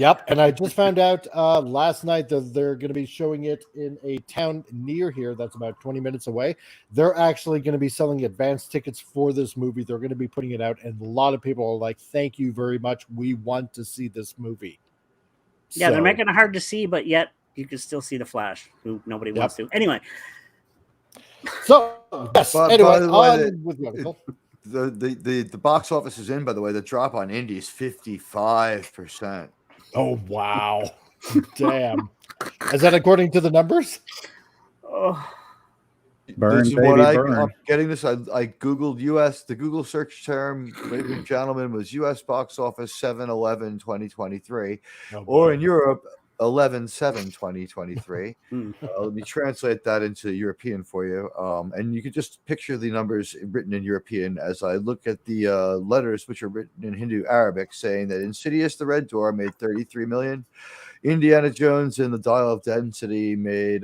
found out last night that they're going to be showing it in a town near here that's about 20 minutes away. They're actually going to be selling advance tickets for this movie. They're going to be putting it out, and a lot of people are like, thank you very much. We want to see this movie. Yeah, they're making it hard to see, but yet you can still see the Flash, who nobody wants to. Anyway. So, yes. Anyway, the box office is in, by the way. The drop on Indy is 55%. Oh, wow. Damn. Is that according to the numbers? Oh. Burn, this is baby, what burn. I'm getting this. I Googled US. The Google search term, ladies and gentlemen, was US box office 7/11/2023, or in Europe, 11/7/2023. Let me translate that into European for you. And you can just picture the numbers written in European as I look at the letters, which are written in Hindu Arabic, saying that Insidious the Red Door made 33 million. Indiana Jones and the Dial of Density made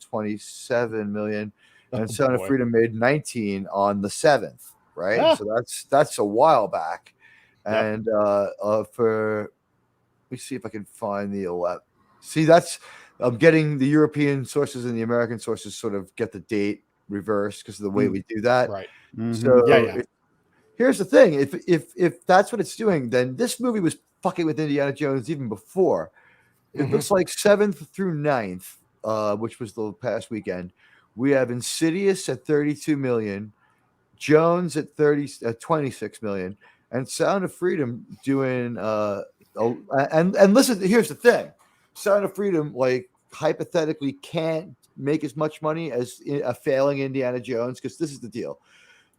27 million. And Sound of Freedom made 19 on the 7th, right? Yeah. So that's a while back. And let me see if I can find the 11. See, I'm getting the European sources and the American sources sort of get the date reversed because of the way we do that. Right. So Here's the thing: if that's what it's doing, then this movie was fucking with Indiana Jones even before. It looks like 7th through 9th, which was the past weekend. We have Insidious at 32 million, Jones at 26 million, and Sound of Freedom doing and listen, here's the thing. Sound of Freedom, like, hypothetically can't make as much money as a failing Indiana Jones, because this is the deal.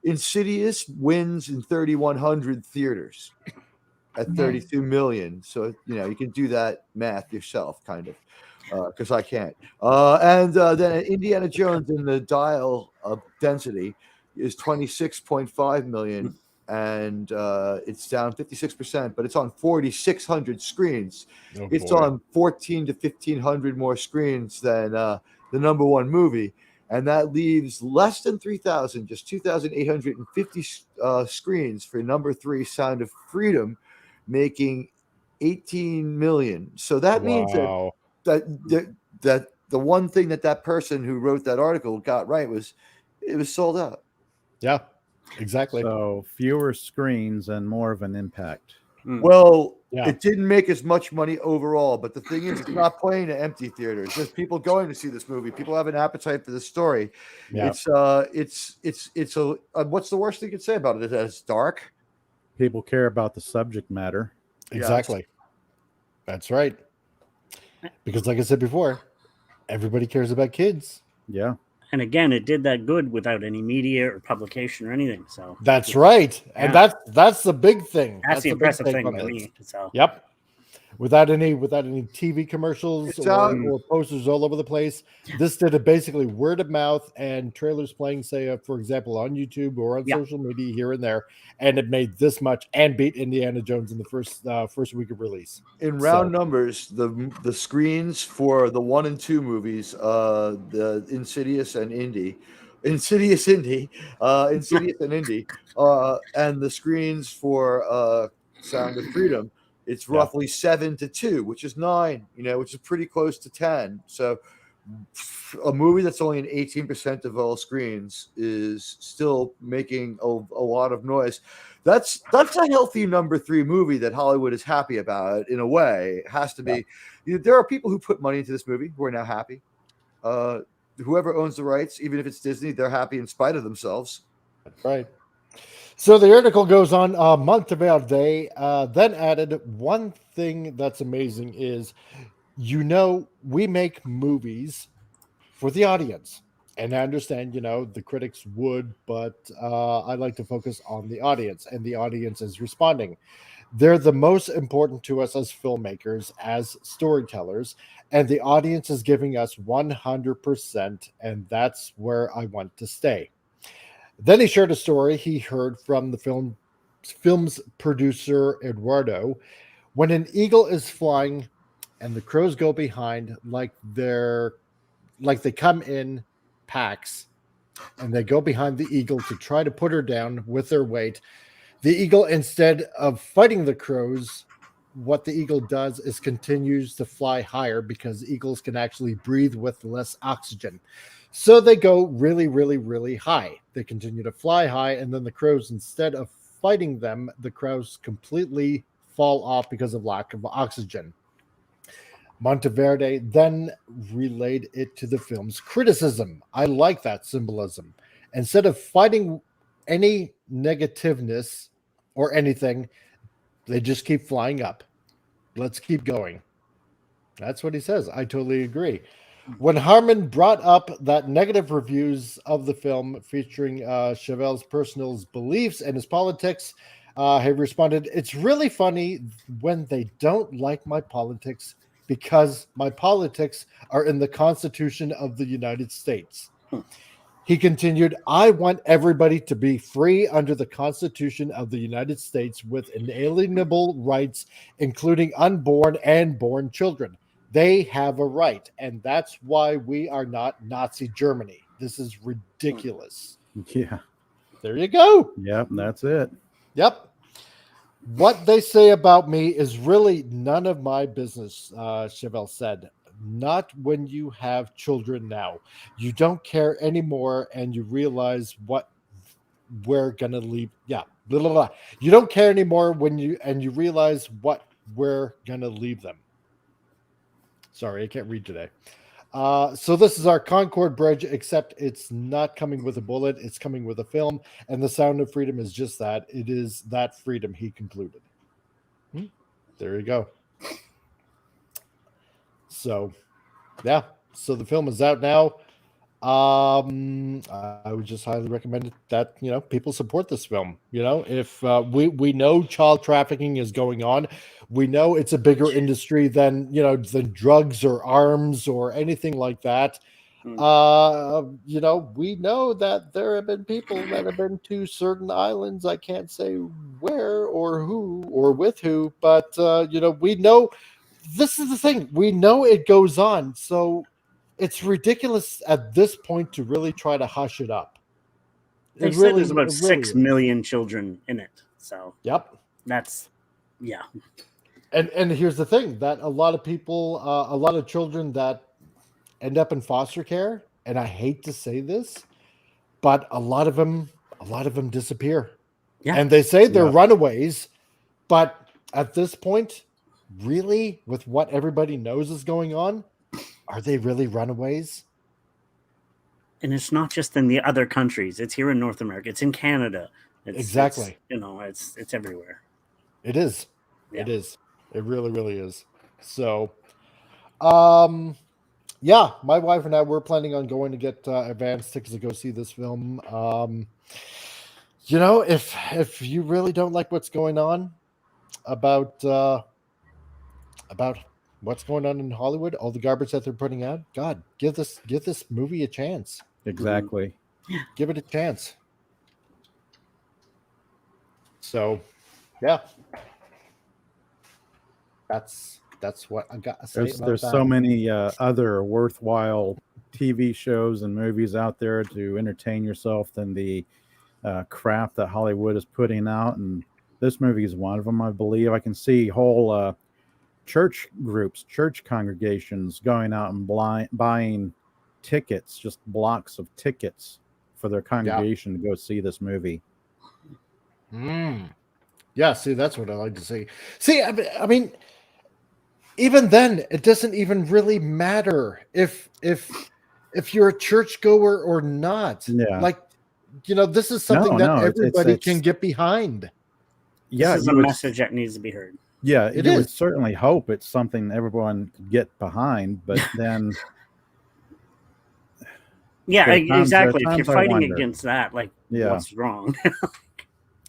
Insidious wins in 3,100 theaters at 32 million. So, you can do that math yourself, kind of, because I can't. And then Indiana Jones in the dial of density is 26.5 million, and it's down 56%, but it's on 4,600 screens. Oh, It's boy. on 14 to 1,500 more screens than the number one movie. And that leaves less than 3,000, just 2,850 screens for number 3, Sound of Freedom, making 18 million. So that means Wow. that the one thing that person who wrote that article got right was it was sold out. Yeah, exactly. So fewer screens and more of an impact. Well, Yeah. it didn't make as much money overall, but the thing is, it's not playing at empty theaters. There's people going to see this movie. People have an appetite for the story. Yeah. It's what's the worst thing you could say about it? Is that it's dark? People care about the subject matter. Exactly. That's right. Because, like I said before, everybody cares about kids. Yeah. And again, it did that good without any media or publication or anything. So That's right. And that's the big thing. That's the big impressive thing on to this. me. So Yep. Without any TV commercials It's out. or posters all over the place. This did it basically word of mouth and trailers playing, say, for example, on YouTube or on social media here and there, and it made this much and beat Indiana Jones in the first week of release. In round numbers, the screens for the 1 and 2 movies, the Insidious and Indy, and the screens for Sound of Freedom, it's roughly 7-2, which is 9, which is pretty close to 10. So a movie that's only in 18% of all screens is still making a lot of noise. That's a healthy number 3 movie that Hollywood is happy about. In a way, it has to be. There are people who put money into this movie who are now happy. Whoever owns the rights, even if it's Disney, they're happy in spite of themselves. That's right. So the article goes on. Monteverde then added, one thing that's amazing is, we make movies for the audience. And I understand, the critics would, but I like to focus on the audience, and the audience is responding. They're the most important to us as filmmakers, as storytellers, and the audience is giving us 100%, and that's where I want to stay. Then he shared a story he heard from the film's producer, Eduardo. When an eagle is flying and the crows go behind, like they come in packs, and they go behind the eagle to try to put her down with their weight. The eagle, instead of fighting the crows, what the eagle does is continues to fly higher, because eagles can actually breathe with less oxygen. So they go really, really, really high. They continue to fly high, and then the crows, instead of fighting them, the crows completely fall off because of lack of oxygen. Monteverde then relayed it to the film's criticism. I like that symbolism. Instead of fighting any negativeness or anything, they just keep flying up. Let's keep going. That's what he says. I totally agree. When Harmon brought up that negative reviews of the film featuring Chevelle's personal beliefs and his politics, he responded, "It's really funny when they don't like my politics, because my politics are in the Constitution of the United States." He continued, "I want everybody to be free under the Constitution of the United States with inalienable rights, including unborn and born children. They have a right, and that's why we are not Nazi Germany. This is ridiculous." Yeah. There you go. Yep, that's it. Yep. What they say about me is really none of my business, Chevelle said. Not when you have children now. You don't care anymore, and you realize what we're gonna leave. Yeah, blah, blah, blah. You don't care anymore when you realize what we're gonna leave them. Sorry, I can't read today. So this is our Concord Bridge, except it's not coming with a bullet. It's coming with a film, and the sound of freedom is just that. It is that freedom, he concluded. There you go. So, yeah. So the film is out now. I would just highly recommend that people support this film. If we know child trafficking is going on, we know it's a bigger industry than than drugs or arms or anything like that. We know that there have been people that have been to certain islands. I can't say where or who or with who, but we know this is the thing. We know it goes on, so it's ridiculous at this point to really try to hush it up. They said there's about 6 million children in it. So yep, that's yeah. And here's the thing, that a lot of people, a lot of children that end up in foster care, and I hate to say this, but a lot of them disappear. Yeah. And they say they're runaways, but at this point, really, with what everybody knows is going on, are they really runaways? And it's not just in the other countries. It's here in North America. It's in Canada. Exactly. It's everywhere. It is. Yeah. It is. It really, really is. So, yeah, my wife and I were planning on going to get advance tickets to go see this film. If you really don't like what's going on about what's going on in Hollywood, all the garbage that they're putting out, God, give this movie a chance. Exactly. Give it a chance. So, yeah. That's what I got to say. There's so many other worthwhile TV shows and movies out there to entertain yourself than the crap that Hollywood is putting out, and this movie is one of them. I believe I can see whole church groups, church congregations going out and buying tickets, just blocks of tickets for their congregation to go see this movie. Yeah, see, that's what I like to see. See, I mean, even then, it doesn't even really matter if you're a churchgoer or not. Yeah. Like, this is something that everybody it's can get behind. Yeah, this is a message that needs to be heard. Yeah, you would certainly hope it's something everyone could get behind, but then yeah, exactly. If you're fighting against that, like, what's wrong?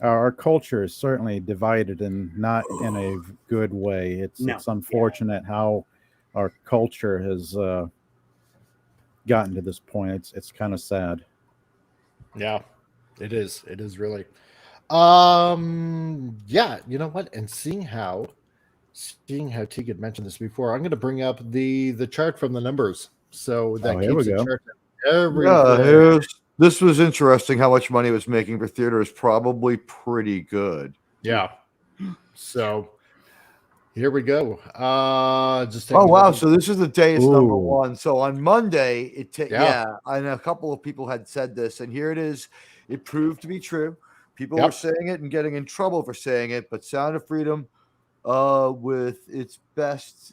Our culture is certainly divided and not in a good way. It's unfortunate how our culture has gotten to this point. It's kind of sad. Yeah, it is. It is really. Yeah, you know what? And seeing how Teague had mentioned this before, I'm going to bring up the chart from the numbers. So that keeps a chart everywhere. This was interesting. How much money it was making for theaters? Probably pretty good. Yeah. So here we go. Just wow. So this is the day it's number one. So on Monday, and a couple of people had said this, and here it is. It proved to be true. People were saying it and getting in trouble for saying it, but Sound of Freedom, with its best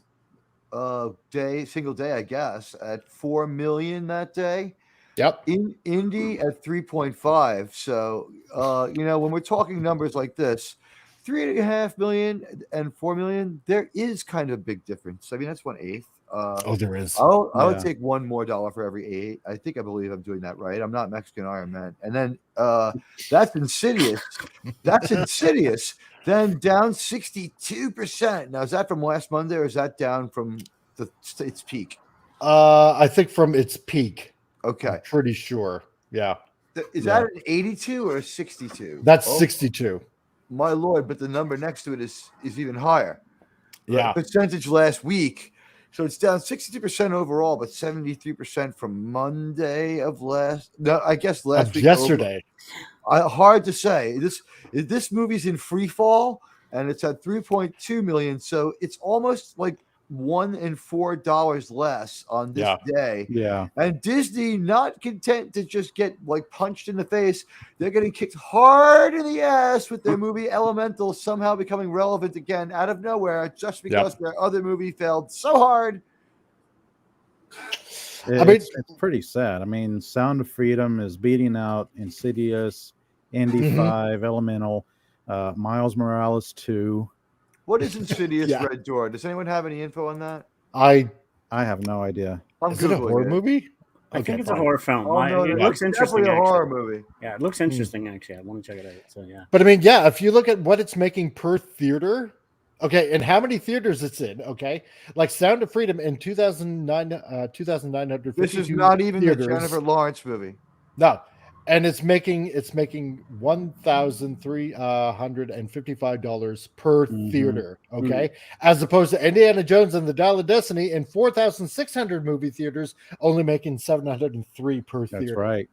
single day, I guess, at 4 million that day. Yep. In Indy at 3.5. So, when we're talking numbers like this, 3.5 million and 4 million, there is kind of a big difference. I mean, that's 1/8. There is. I would take $1 more for every 8. I believe I'm doing that right. I'm not Mexican Iron Man. And then that's Insidious. That's Insidious. Then down 62%. Now, is that from last Monday or is that down from its peak? I think from its peak. Okay. I'm pretty sure. Yeah. Is that an 82 or a 62? That's 62. My Lord, but the number next to it is even higher. Yeah. Percentage last week. So it's down 62% overall, but 73% from Monday of last. No, I guess last week. Yesterday. Hard to say. This movie's in free fall, and it's at 3.2 million. So it's almost like $1 and $4 less on this day. Yeah. And Disney, not content to just get like punched in the face, they're getting kicked hard in the ass with their movie Elemental somehow becoming relevant again out of nowhere just because their other movie failed so hard. It's pretty sad. I mean, Sound of Freedom is beating out Insidious, Indy 5, Elemental, Miles Morales 2. What is Insidious Red Door? Does anyone have any info on that? I have no idea. I'm Is it a horror movie? I think it's a horror film. Oh, no, It it's looks interesting. definitely a horror actually. movie. Yeah, it looks interesting. Actually, I want to check it out. So yeah. But I mean, yeah, if you look at what it's making per theater, okay, and how many theaters it's in, okay, like Sound of Freedom in 2,952. This is not even theaters. the Jennifer Lawrence movie. No, and it's making $1,355 per theater, okay, as opposed to Indiana Jones and the Dial of Destiny in 4,600 movie theaters, only making $703 per theater. That's right.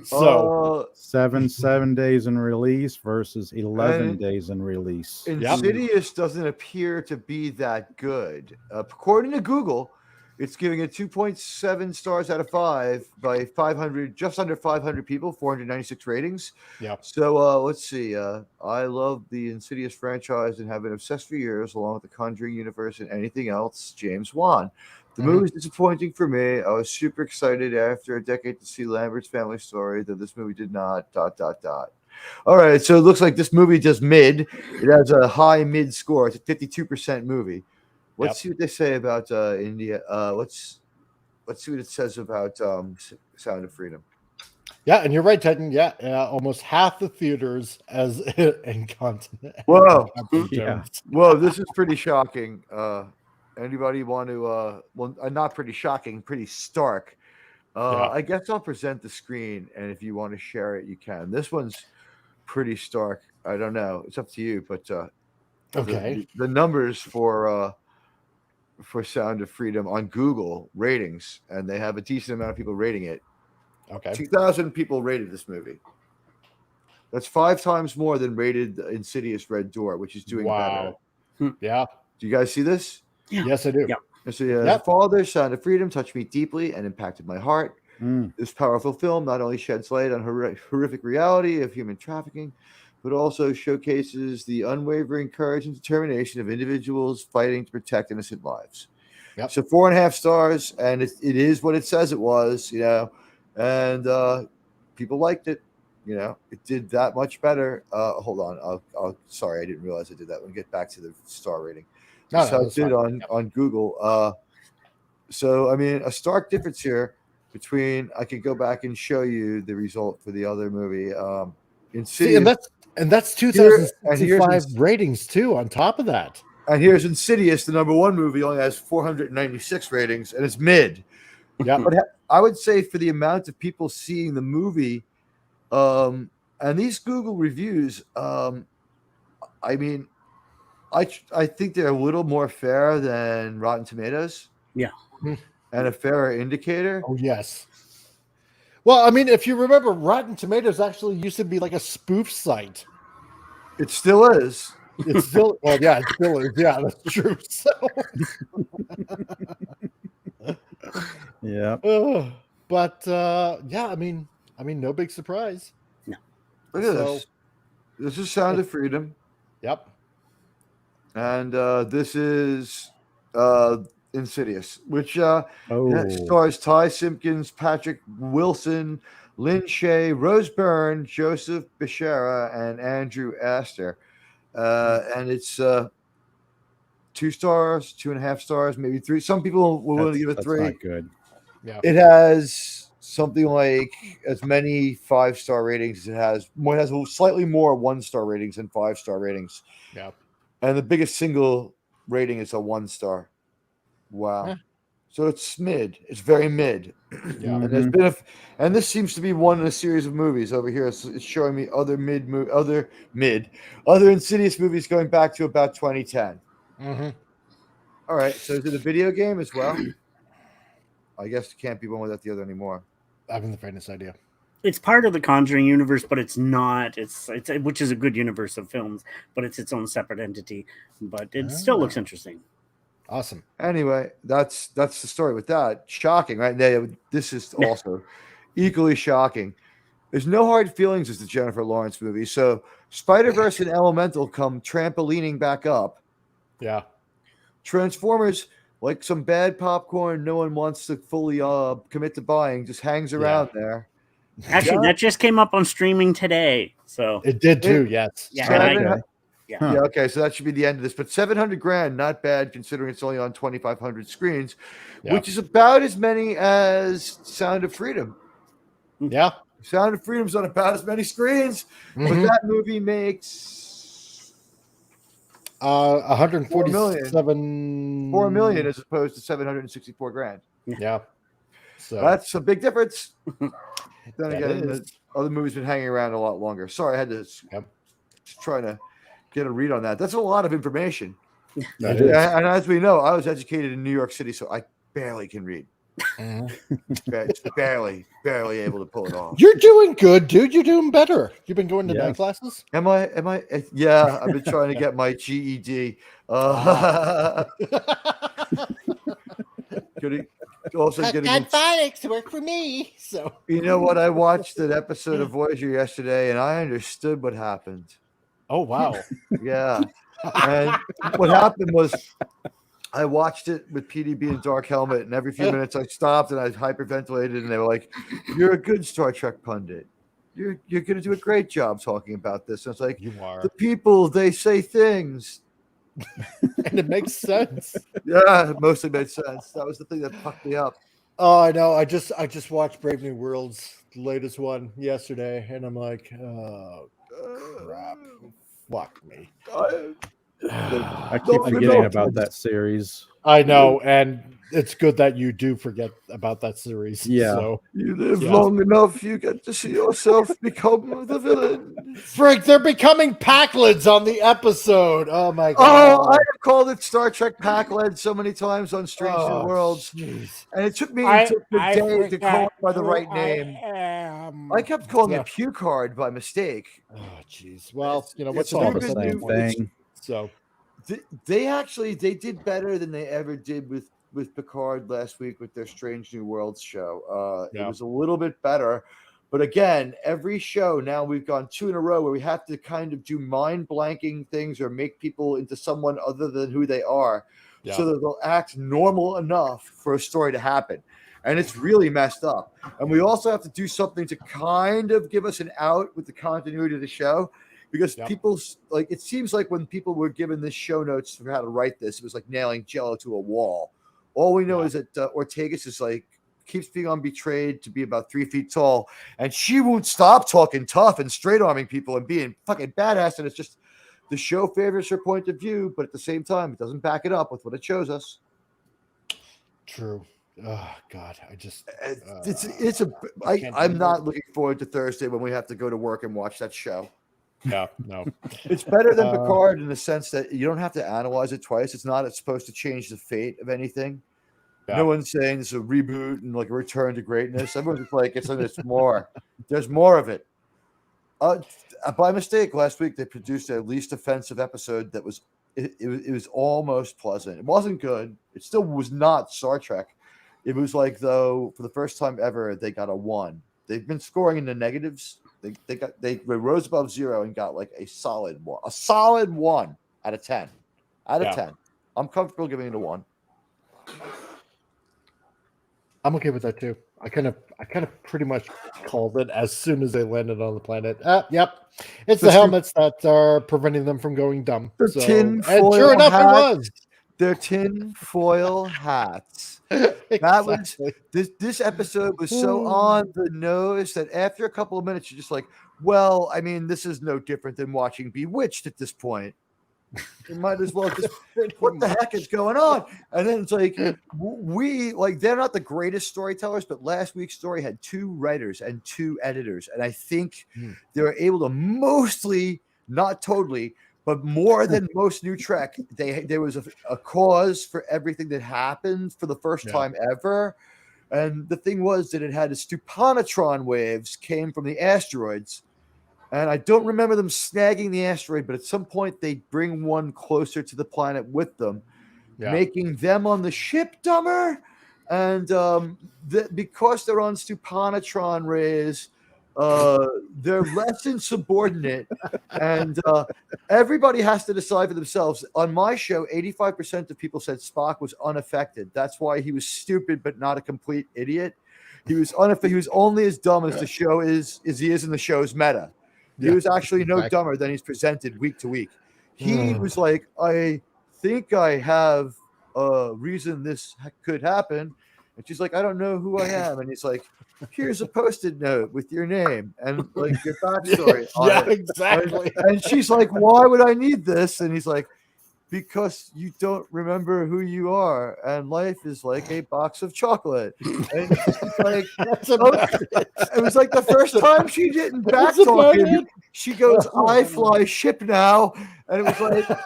So 7 days in release versus 11 days in release. Insidious doesn't appear to be that good. According to Google, it's giving it 2.7 stars out of 5 by 500, just under 500 people, 496 ratings. Yeah. So let's see. I love the Insidious franchise and have been obsessed for years, along with the Conjuring universe and anything else. James Wan. The movie was disappointing for me. I was super excited after a decade to see Lambert's family story, though this movie did not. ... All right, so it looks like this movie does mid. It has a high mid score. It's a 52% movie. Let's see what they say about India. Let's see what it says about Sound of Freedom. yeah, and you're right, Titan. Yeah, almost half the theaters as in continent. Whoa, yeah. Whoa, this is pretty shocking. Anybody want to? Well, not pretty shocking, pretty stark. I guess I'll present the screen, and if you want to share it, you can. This one's pretty stark. I don't know. It's up to you, but okay. The numbers for Sound of Freedom on Google ratings, and they have a decent amount of people rating it. Okay. 2,000 people rated this movie. That's 5 times more than rated Insidious Red Door, which is doing better. Yeah. Do you guys see this? Yeah. Yes, I do. Yeah. So The Father, Sound of Freedom, touched me deeply and impacted my heart. This powerful film not only sheds light on horrific reality of human trafficking, but also showcases the unwavering courage and determination of individuals fighting to protect innocent lives. Yep. So 4.5 stars, and it is what it says it was, and people liked it. It did that much better. Hold on, I'll sorry, I didn't realize I did that. We'll get back to the star rating. So I did on Google. So I mean, a stark difference here between. I could go back and show you the result for the other movie. Insidious, and that's 2,065 ratings too. On top of that, and here's Insidious, the number 1 movie, only has 496 ratings, and it's mid. Yeah, but I would say for the amount of people seeing the movie, and these Google reviews, I mean, I think they're a little more fair than Rotten Tomatoes. Yeah. And a fairer indicator. Oh, yes. Well, I mean, if you remember, Rotten Tomatoes actually used to be like a spoof site. It still is. It's still, well, yeah, it still is. Yeah, that's true. So. Yeah. But, yeah, I mean, no big surprise. No. Look at this. This is Sound of Freedom. Yep. And this is Insidious, which stars Ty Simpkins, Patrick Wilson, Lynn Shay, Rose Byrne, Joseph Bishara, and Andrew Astor. And it's 2 stars, 2.5 stars, maybe 3. Some people will give it 3. That's not good. Yeah. It has something like as many 5-star ratings as it has. It has slightly more 1-star ratings than 5-star ratings. Yeah. And the biggest single rating is a 1 star. Wow. Yeah. So it's mid. It's very mid. Yeah. And there's been and this seems to be one in a series of movies over here. It's showing me other Insidious movies going back to about 2010. All right. So is it a video game as well? I guess it can't be one without the other anymore. I haven't the faintest idea. It's part of the Conjuring universe, but it's not. It's which is a good universe of films, but it's its own separate entity. But it still looks interesting. Awesome. Anyway, that's the story with that. Shocking, right? This is also equally shocking. There's no hard feelings as the Jennifer Lawrence movie. So Spider-Verse and Elemental come trampolining back up. Yeah. Transformers, like some bad popcorn no one wants to fully commit to buying, just hangs around there. Actually, that just came up on streaming today. So it did too. Yes. Yeah. Yeah. Okay. So that should be the end of this. But $700,000, not bad considering it's only on 2,500 screens, which is about as many as Sound of Freedom. Yeah. Sound of Freedom's on about as many screens, but that movie makes 147 4 million as opposed to $764,000. Yeah. So that's a big difference. Then That again, is. the other movie's been hanging around a lot longer. Sorry, I had to try to get a read on that. That's a lot of information. That is. And as we know, I was educated in New York City, so I barely can read. barely able to pull it off. You're doing good, dude. You're doing better. You've been going to night classes? Am I? Yeah, I've been trying to get my GED. Also getting phonics to work for me. So you know what? I watched an episode of Voyager yesterday, and I understood what happened. Oh wow! Yeah, and what happened was I watched it with PDB and Dark Helmet, and every few minutes I stopped and I hyperventilated, and they were like, "You're a good Star Trek pundit. You're going to do a great job talking about this." And it's like, you are. The people, they say things. And it makes sense. Yeah, it mostly made sense. That was the thing that fucked me up. Oh, I know. I just watched Brave New Worlds, the latest one, yesterday, and I'm like, oh crap, fuck me. I keep forgetting about that series. I know, and it's good that you do forget about that series. Yeah. So you live long enough, you get to see yourself become the villain. Frank, they're becoming Packlids on the episode. Oh my god! Oh, I have called it Star Trek Packlet so many times on Strange New Worlds, geez. and it took me until the day to call it by the right I name. I kept calling it Pucard by mistake. Oh, jeez. Well, you know what's all the same thing. So they did better than they ever did with Picard last week with their Strange New Worlds show. It was a little bit better. But again, every show now we've gone 2 in a row where we have to kind of do mind blanking things or make people into someone other than who they are so that they'll act normal enough for a story to happen. And it's really messed up. And we also have to do something to kind of give us an out with the continuity of the show. Because people, like, it seems like when people were given this show notes for how to write this, it was like nailing Jello to a wall. All we know is that Ortegas is like, keeps being on Betrayed to be about 3 feet tall, and she won't stop talking tough and straight arming people and being fucking badass. And it's just the show favors her point of view, but at the same time, it doesn't back it up with what it shows us. True. Oh God, I just I'm not looking forward to Thursday when we have to go to work and watch that show. Yeah, no. It's better than Picard in the sense that you don't have to analyze it twice. It's not supposed to change the fate of anything. Yeah. No one's saying it's a reboot and like a return to greatness. Everyone's like, it's more. There's more of it. By mistake, last week they produced a least offensive episode that was it was almost pleasant. It wasn't good. It still was not Star Trek. It was like, though, for the first time ever, they got a 1. They've been scoring in the negatives. They rose above 0 and got like a solid 1. A solid 1 out of 10. Out of 10. I'm comfortable giving it a 1. I'm okay with that too. I kind of pretty much called it as soon as they landed on the planet. Yep. It's the helmets that are preventing them from going dumb. And sure enough, it was. They're tin foil hats. That was this episode was so on the nose that after a couple of minutes, you're just like, well, I mean, this is no different than watching Bewitched at this point. You might as well just what the heck is going on? And then it's like they're not the greatest storytellers, but last week's story had 2 writers and 2 editors, and I think they were able to mostly, not totally, but more than most New Trek, there was a cause for everything that happened for the first time ever. And the thing was that it had the Stupanatron waves came from the asteroids. And I don't remember them snagging the asteroid, but at some point they bring one closer to the planet with them. making them on the ship dumber. And because they're on Stupanatron rays, they're less insubordinate. And everybody has to decide for themselves. On my show, 85% of people said Spock was unaffected. That's why he was stupid, but not a complete idiot. He was unaffected. He was only as dumb as the show is he is in the show's meta. He was actually no dumber than he's presented week to week. He was like, I think I have a reason this could happen. And she's like, I don't know who I am. And he's like, here's a Post-it note with your name and like your backstory. Exactly. And she's like, why would I need this? And he's like, because you don't remember who you are, and life is like a box of chocolate. And she's like, it was like the first time she didn't backtalk him. She goes, I fly ship now. And it was like,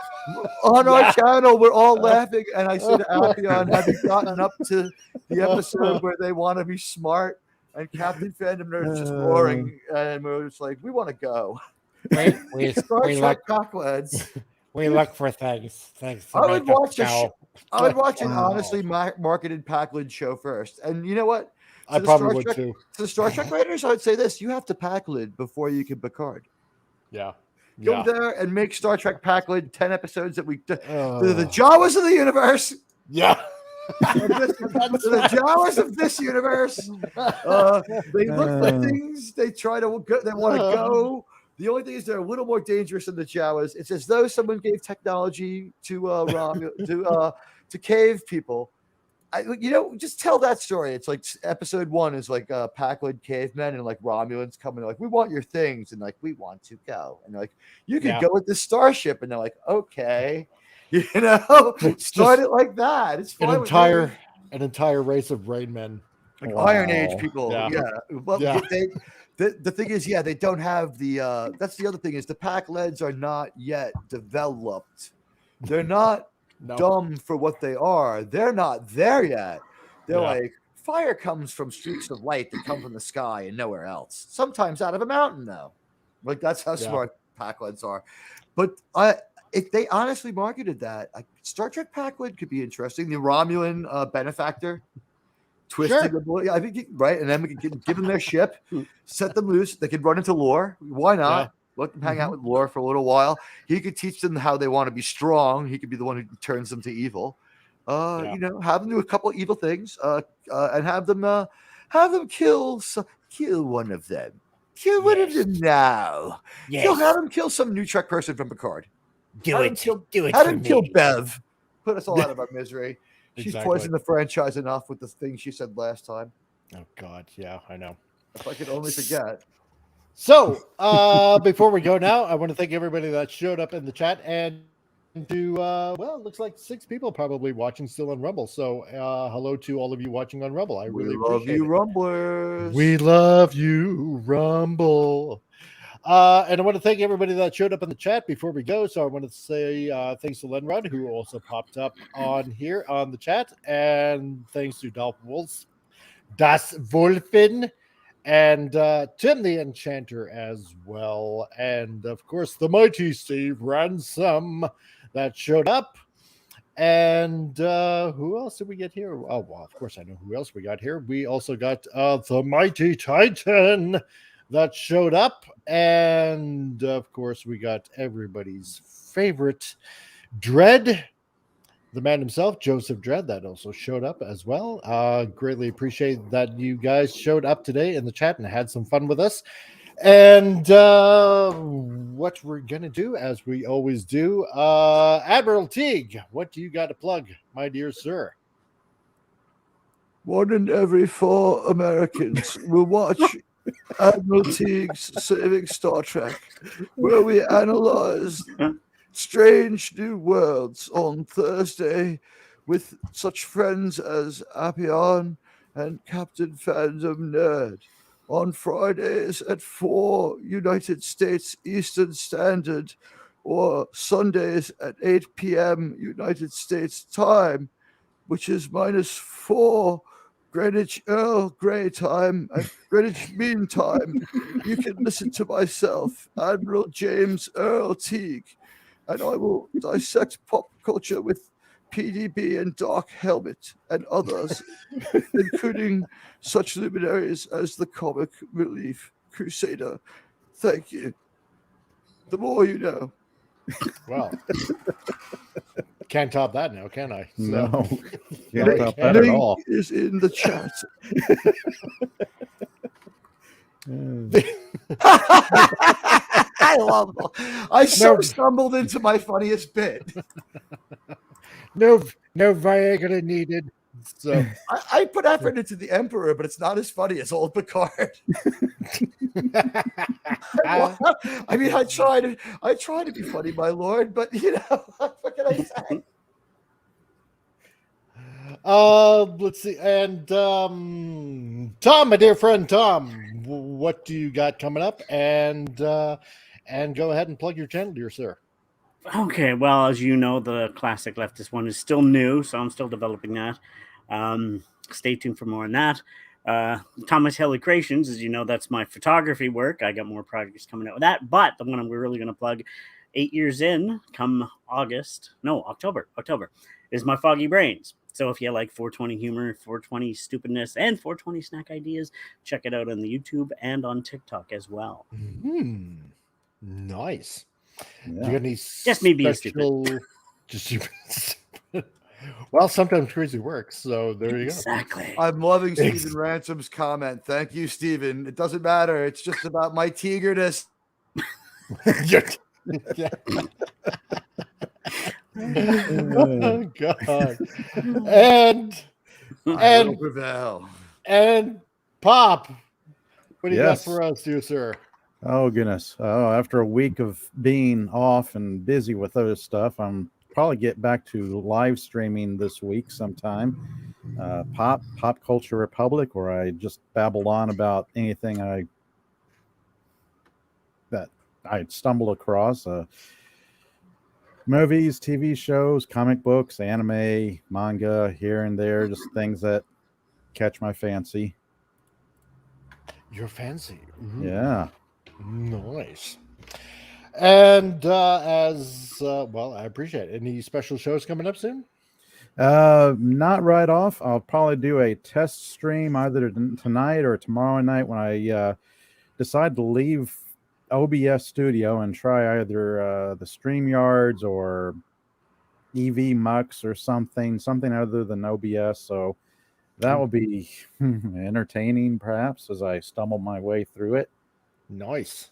on our channel, we're all laughing. And I said to Alpion, have you gotten up to the episode where they want to be smart? And Captain Fandom Nerd's just roaring. And we're just like, we want to go. We Star Trek look, Cockleds. we look for things. I would watch I would watch an honestly marketed Packland show first. And you know what? I probably would too. To the Star Trek writers, I would say this: you have to Packland before you can Picard. Yeah. Go there and make Star Trek Packland 10 episodes that we the Jawas of the universe. Yeah. The Jawas of this universe. They look for things. They try to go. They want to go. The only thing is they're a little more dangerous than the Jawas. It's as though someone gave technology to cave people. Just tell that story. It's like episode 1 is like Packwood cavemen and like Romulans coming. They're like, we want your things, and like we want to go. And they're like, you can go with the starship, and they're like, okay, start it like that. It's fun. An entire race of rain men, like Iron Age people. Yeah. Well, the thing is, they don't have the. That's the other thing is the Packleads are not yet developed. They're not dumb for what they are. They're not there yet. They're like, fire comes from streaks of light that come from the sky and nowhere else. Sometimes out of a mountain, though. Like that's how smart Packleads are. But if they honestly marketed that, Star Trek Packwood could be interesting. The Romulan benefactor. Twisting the bullet. I think right, and then we can give them their ship, set them loose. They could run into Lore. Why not? Yeah. Let them hang out with Lore for a little while. He could teach them how they want to be strong. He could be the one who turns them to evil. Have them do a couple of evil things, and have them kill one of them. Kill one of them now. Yes. Have them kill some new Trek person from Picard. Do it. Have him kill Bev. Put us all out of our misery. She's poisoned the franchise enough with the things she said last time. Oh, God. Yeah, I know. If I could only forget. So, before we go now, I want to thank everybody that showed up in the chat and to, it looks like 6 people probably watching still on Rumble. So, hello to all of you watching on Rumble. I really love you, Rumblers. We love you, Rumble. And I want to thank everybody that showed up in the chat before we go. So I want to say thanks to Lenrod, who also popped up on here on the chat. And thanks to Dolph Wolf, Das Wolfen, and Tim the Enchanter as well. And, of course, the mighty Steve Ransom that showed up. And who else did we get here? Oh, well, of course, I know who else we got here. We also got the mighty Titan that showed up, and of course we got everybody's favorite Dredd, the man himself, Joseph Dredd, that also showed up as well. Greatly appreciate that you guys showed up today in the chat and had some fun with us. And what we're gonna do, as we always do, Admiral Teague, what do you got to plug, my dear sir? 1 in every 4 Americans will watch Admiral Teague's Saving Star Trek, where we analyze strange new worlds on Thursday with such friends as Appian and Captain Fandom Nerd. On Fridays at 4 United States Eastern Standard, or Sundays at 8 p.m. United States time, which is -4 Greenwich Earl Grey time and Greenwich Mean Time. You can listen to myself, Admiral James Earl Teague, and I will dissect pop culture with PDB and Dark Helmet, and others, including such luminaries as the comic relief Crusader. Thank you. The more you know. Well, can't top that now, can I? No, No, can't I top can't. that at Link all. is in the chat. I love it. I stumbled into my funniest bit. No Viagra needed. So I put effort into the Emperor, but it's not as funny as old Picard. I mean, I try to be funny, my lord, but what can I say? Let's see. And Tom, my dear friend Tom, what do you got coming up? And go ahead and plug your channel, dear sir. Okay, well, as you know, the Classic Leftist one is still new, so I'm still developing that. Stay tuned for more on that. Thomas Haley Creations, as you know, that's my photography work. I got more projects coming out with that, but the one we're really going to plug 8 years in, come October, is my Foggy Brains. So if you like 420 humor, 420 stupidness, and 420 snack ideas, check it out on the YouTube and on TikTok as well. Nice. Yeah. Do you got any Just me being stupid? Well, sometimes crazy works. So there you go. Exactly. I'm loving Stephen Ransom's comment. Thank you, Stephen. It doesn't matter. It's just about my tigerness. Oh, God. And Pop, what do you got for us, dear sir? Oh, goodness. After a week of being off and busy with other stuff, I'm probably get back to live streaming this week sometime. Pop Culture Republic, where I just babble on about anything that I stumble across. Movies, TV shows, comic books, anime, manga, here and there, just things that catch my fancy. Your fancy. Yeah. Nice. And well, I appreciate it. Any special shows coming up soon? Not right off. I'll probably do a test stream either tonight or tomorrow night when I decide to leave OBS Studio and try either the StreamYards or EV Mux or something other than OBS. So that will be entertaining, perhaps, as I stumble my way through it. Nice.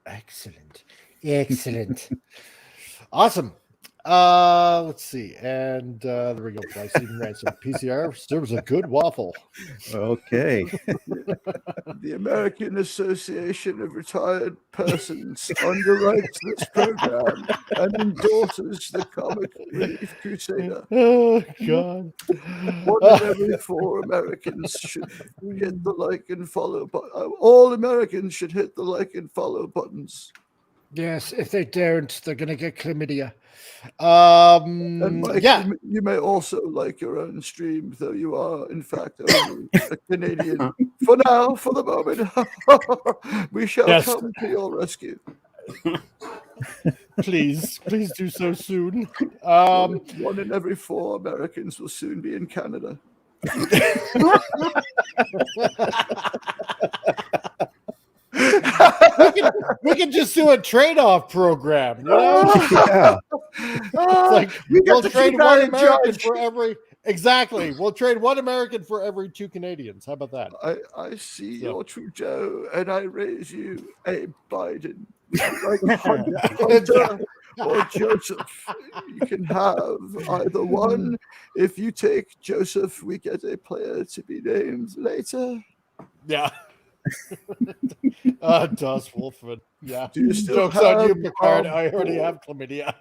Excellent. Awesome. Let's see. And there we go. By Stephen Ransom. PCR serves a good waffle. Okay. The American Association of Retired Persons underwrites this program and endorses the comic relief Crusader. Oh, God. 1 in every 4 Americans should hit the like and follow button. All Americans should hit the like and follow buttons. Yes, if they don't, they're going to get chlamydia. And Mike, yeah. you may also like your own stream, though you are, in fact, only a Canadian. For now, for the moment, we shall come to your rescue. Please do so soon. 1 in every 4 Americans will soon be in Canada. we can just do a trade-off program, you know? Yeah. It's like we'll trade 1 American for every we'll trade 1 American for every 2 Canadians. How about that? I see your Trudeau, and I raise you a Biden. Like Hunter or Joseph. You can have either one. If you take Joseph, we get a player to be named later. Yeah. Das Wolfman. Yeah. Do you still Joke's on you, Picard. I already have chlamydia.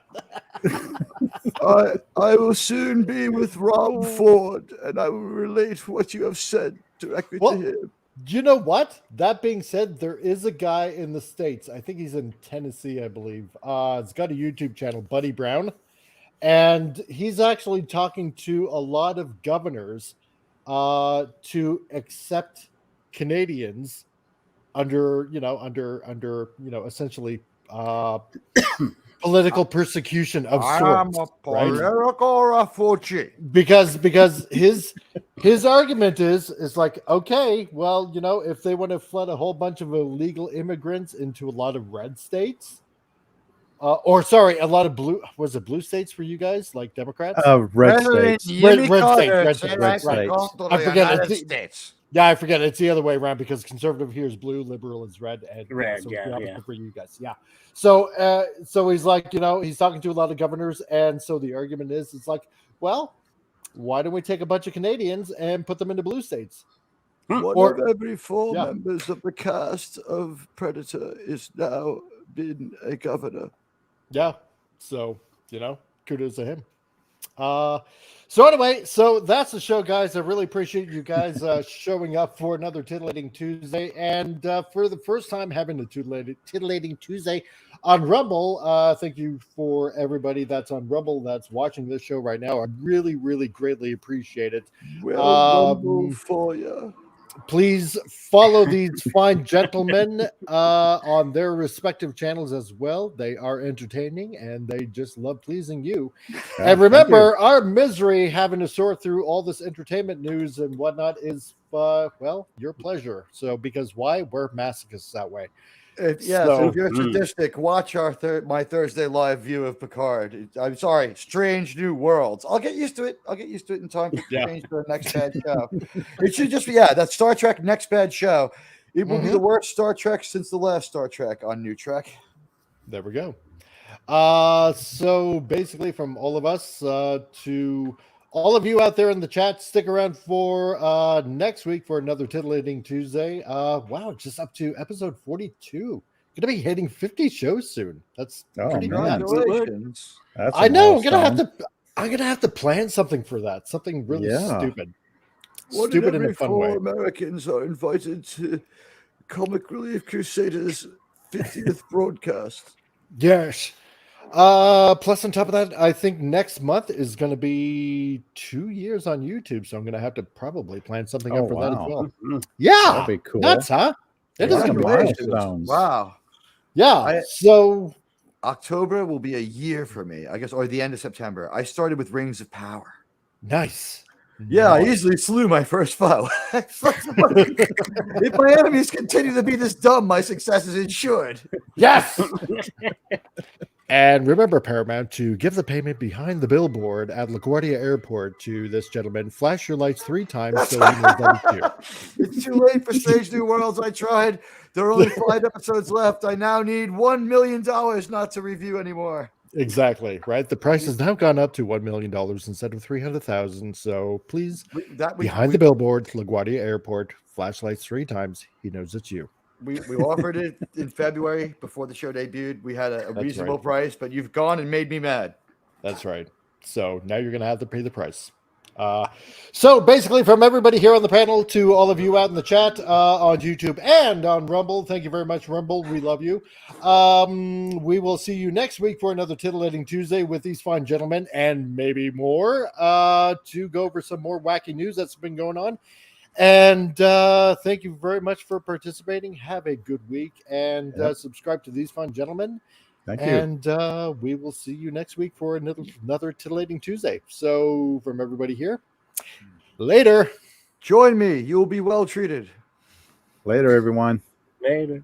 I will soon be with Rob Ford, and I will relate what you have said directly to him. You know what? That being said, there is a guy in the States. I think he's in Tennessee, I believe. It's got a YouTube channel, Buddy Brown. And he's actually talking to a lot of governors to accept Canadians under essentially political persecution of I'm sorts, a right? political refugee. Because his argument is like, okay, well, if they want to flood a whole bunch of illegal immigrants into a lot of red states, or sorry, a lot of blue, was it blue states for you guys, like Democrats? Red states. Red states, said red I could states. go to I the forget United it. States. Yeah, I forget. It's the other way around because conservative here is blue, liberal is red, and Red, so yeah, it's the opposite yeah. for you guys. Yeah. So he's like, he's talking to a lot of governors, and so the argument is, it's like, well, why don't we take a bunch of Canadians and put them into blue states? One Or- of every four yeah. members of the cast of Predator is now been a governor. Yeah. So, kudos to him. So anyway, so that's the show, guys. I really appreciate you guys showing up for another Titillating Tuesday, and for the first time having a Titillating Tuesday on Rumble. Thank you for everybody that's on Rumble that's watching this show right now. I really, really greatly appreciate it. Well, Rumble for you. Please follow these fine gentlemen on their respective channels as well. They are entertaining and they just love pleasing you. And remember, our misery having to sort through all this entertainment news and whatnot is, well, your pleasure. So, because why? We're masochists that way. If you're sadistic, watch my Thursday live view of Picard. I'm sorry, Strange New Worlds. I'll get used to it. In time to change to the next bad show. It should just be that Star Trek Next Bad Show. It will be the worst Star Trek since the last Star Trek on New Trek. There we go. So basically, from all of us to all of you out there in the chat, stick around for next week for another Titillating Tuesday. Wow, just up to episode 42. Gonna be hitting 50 shows soon. That's pretty nuts. Congratulations. I know. I'm gonna have to plan something for that. Something really stupid. One Stupid in in a every fun four way. Americans are invited to Comic Relief Crusaders' 50th broadcast. Yes. Plus on top of that, I think next month is going to be 2 years on YouTube, so I'm going to have to probably plan something up for that as well. Yeah, that'd be cool. Nuts, huh? It is going to be milestones. Wow. Yeah. So October will be a year for me, I guess, or the end of September. I started with Rings of Power. Nice. Yeah, I easily slew my first foe. If my enemies continue to be this dumb, my success is ensured. Yes. And remember, Paramount, to give the payment behind the billboard at LaGuardia Airport to this gentleman. Flash your lights 3 times so he knows that it's you. It's too late for Strange New Worlds. I tried. There are only 5 episodes left. I now need $1 million not to review anymore. Exactly, right? The price has now gone up to $1 million instead of $300,000. So please, behind the billboard, LaGuardia Airport, flashlights 3 times. He knows it's you. We offered it in February before the show debuted. We had a reasonable price, but you've gone and made me mad. That's right. So now you're going to have to pay the price. So basically, from everybody here on the panel to all of you out in the chat on YouTube and on Rumble, thank you very much, Rumble. We love you. We will see you next week for another Titillating Tuesday with these fine gentlemen and maybe more to go over some more wacky news that's been going on. And thank you very much for participating. Have a good week and subscribe to these fine gentlemen. Thank you. And we will see you next week for another Titillating Tuesday. So from everybody here, later. Join me. You will be well treated. Later, everyone. Later.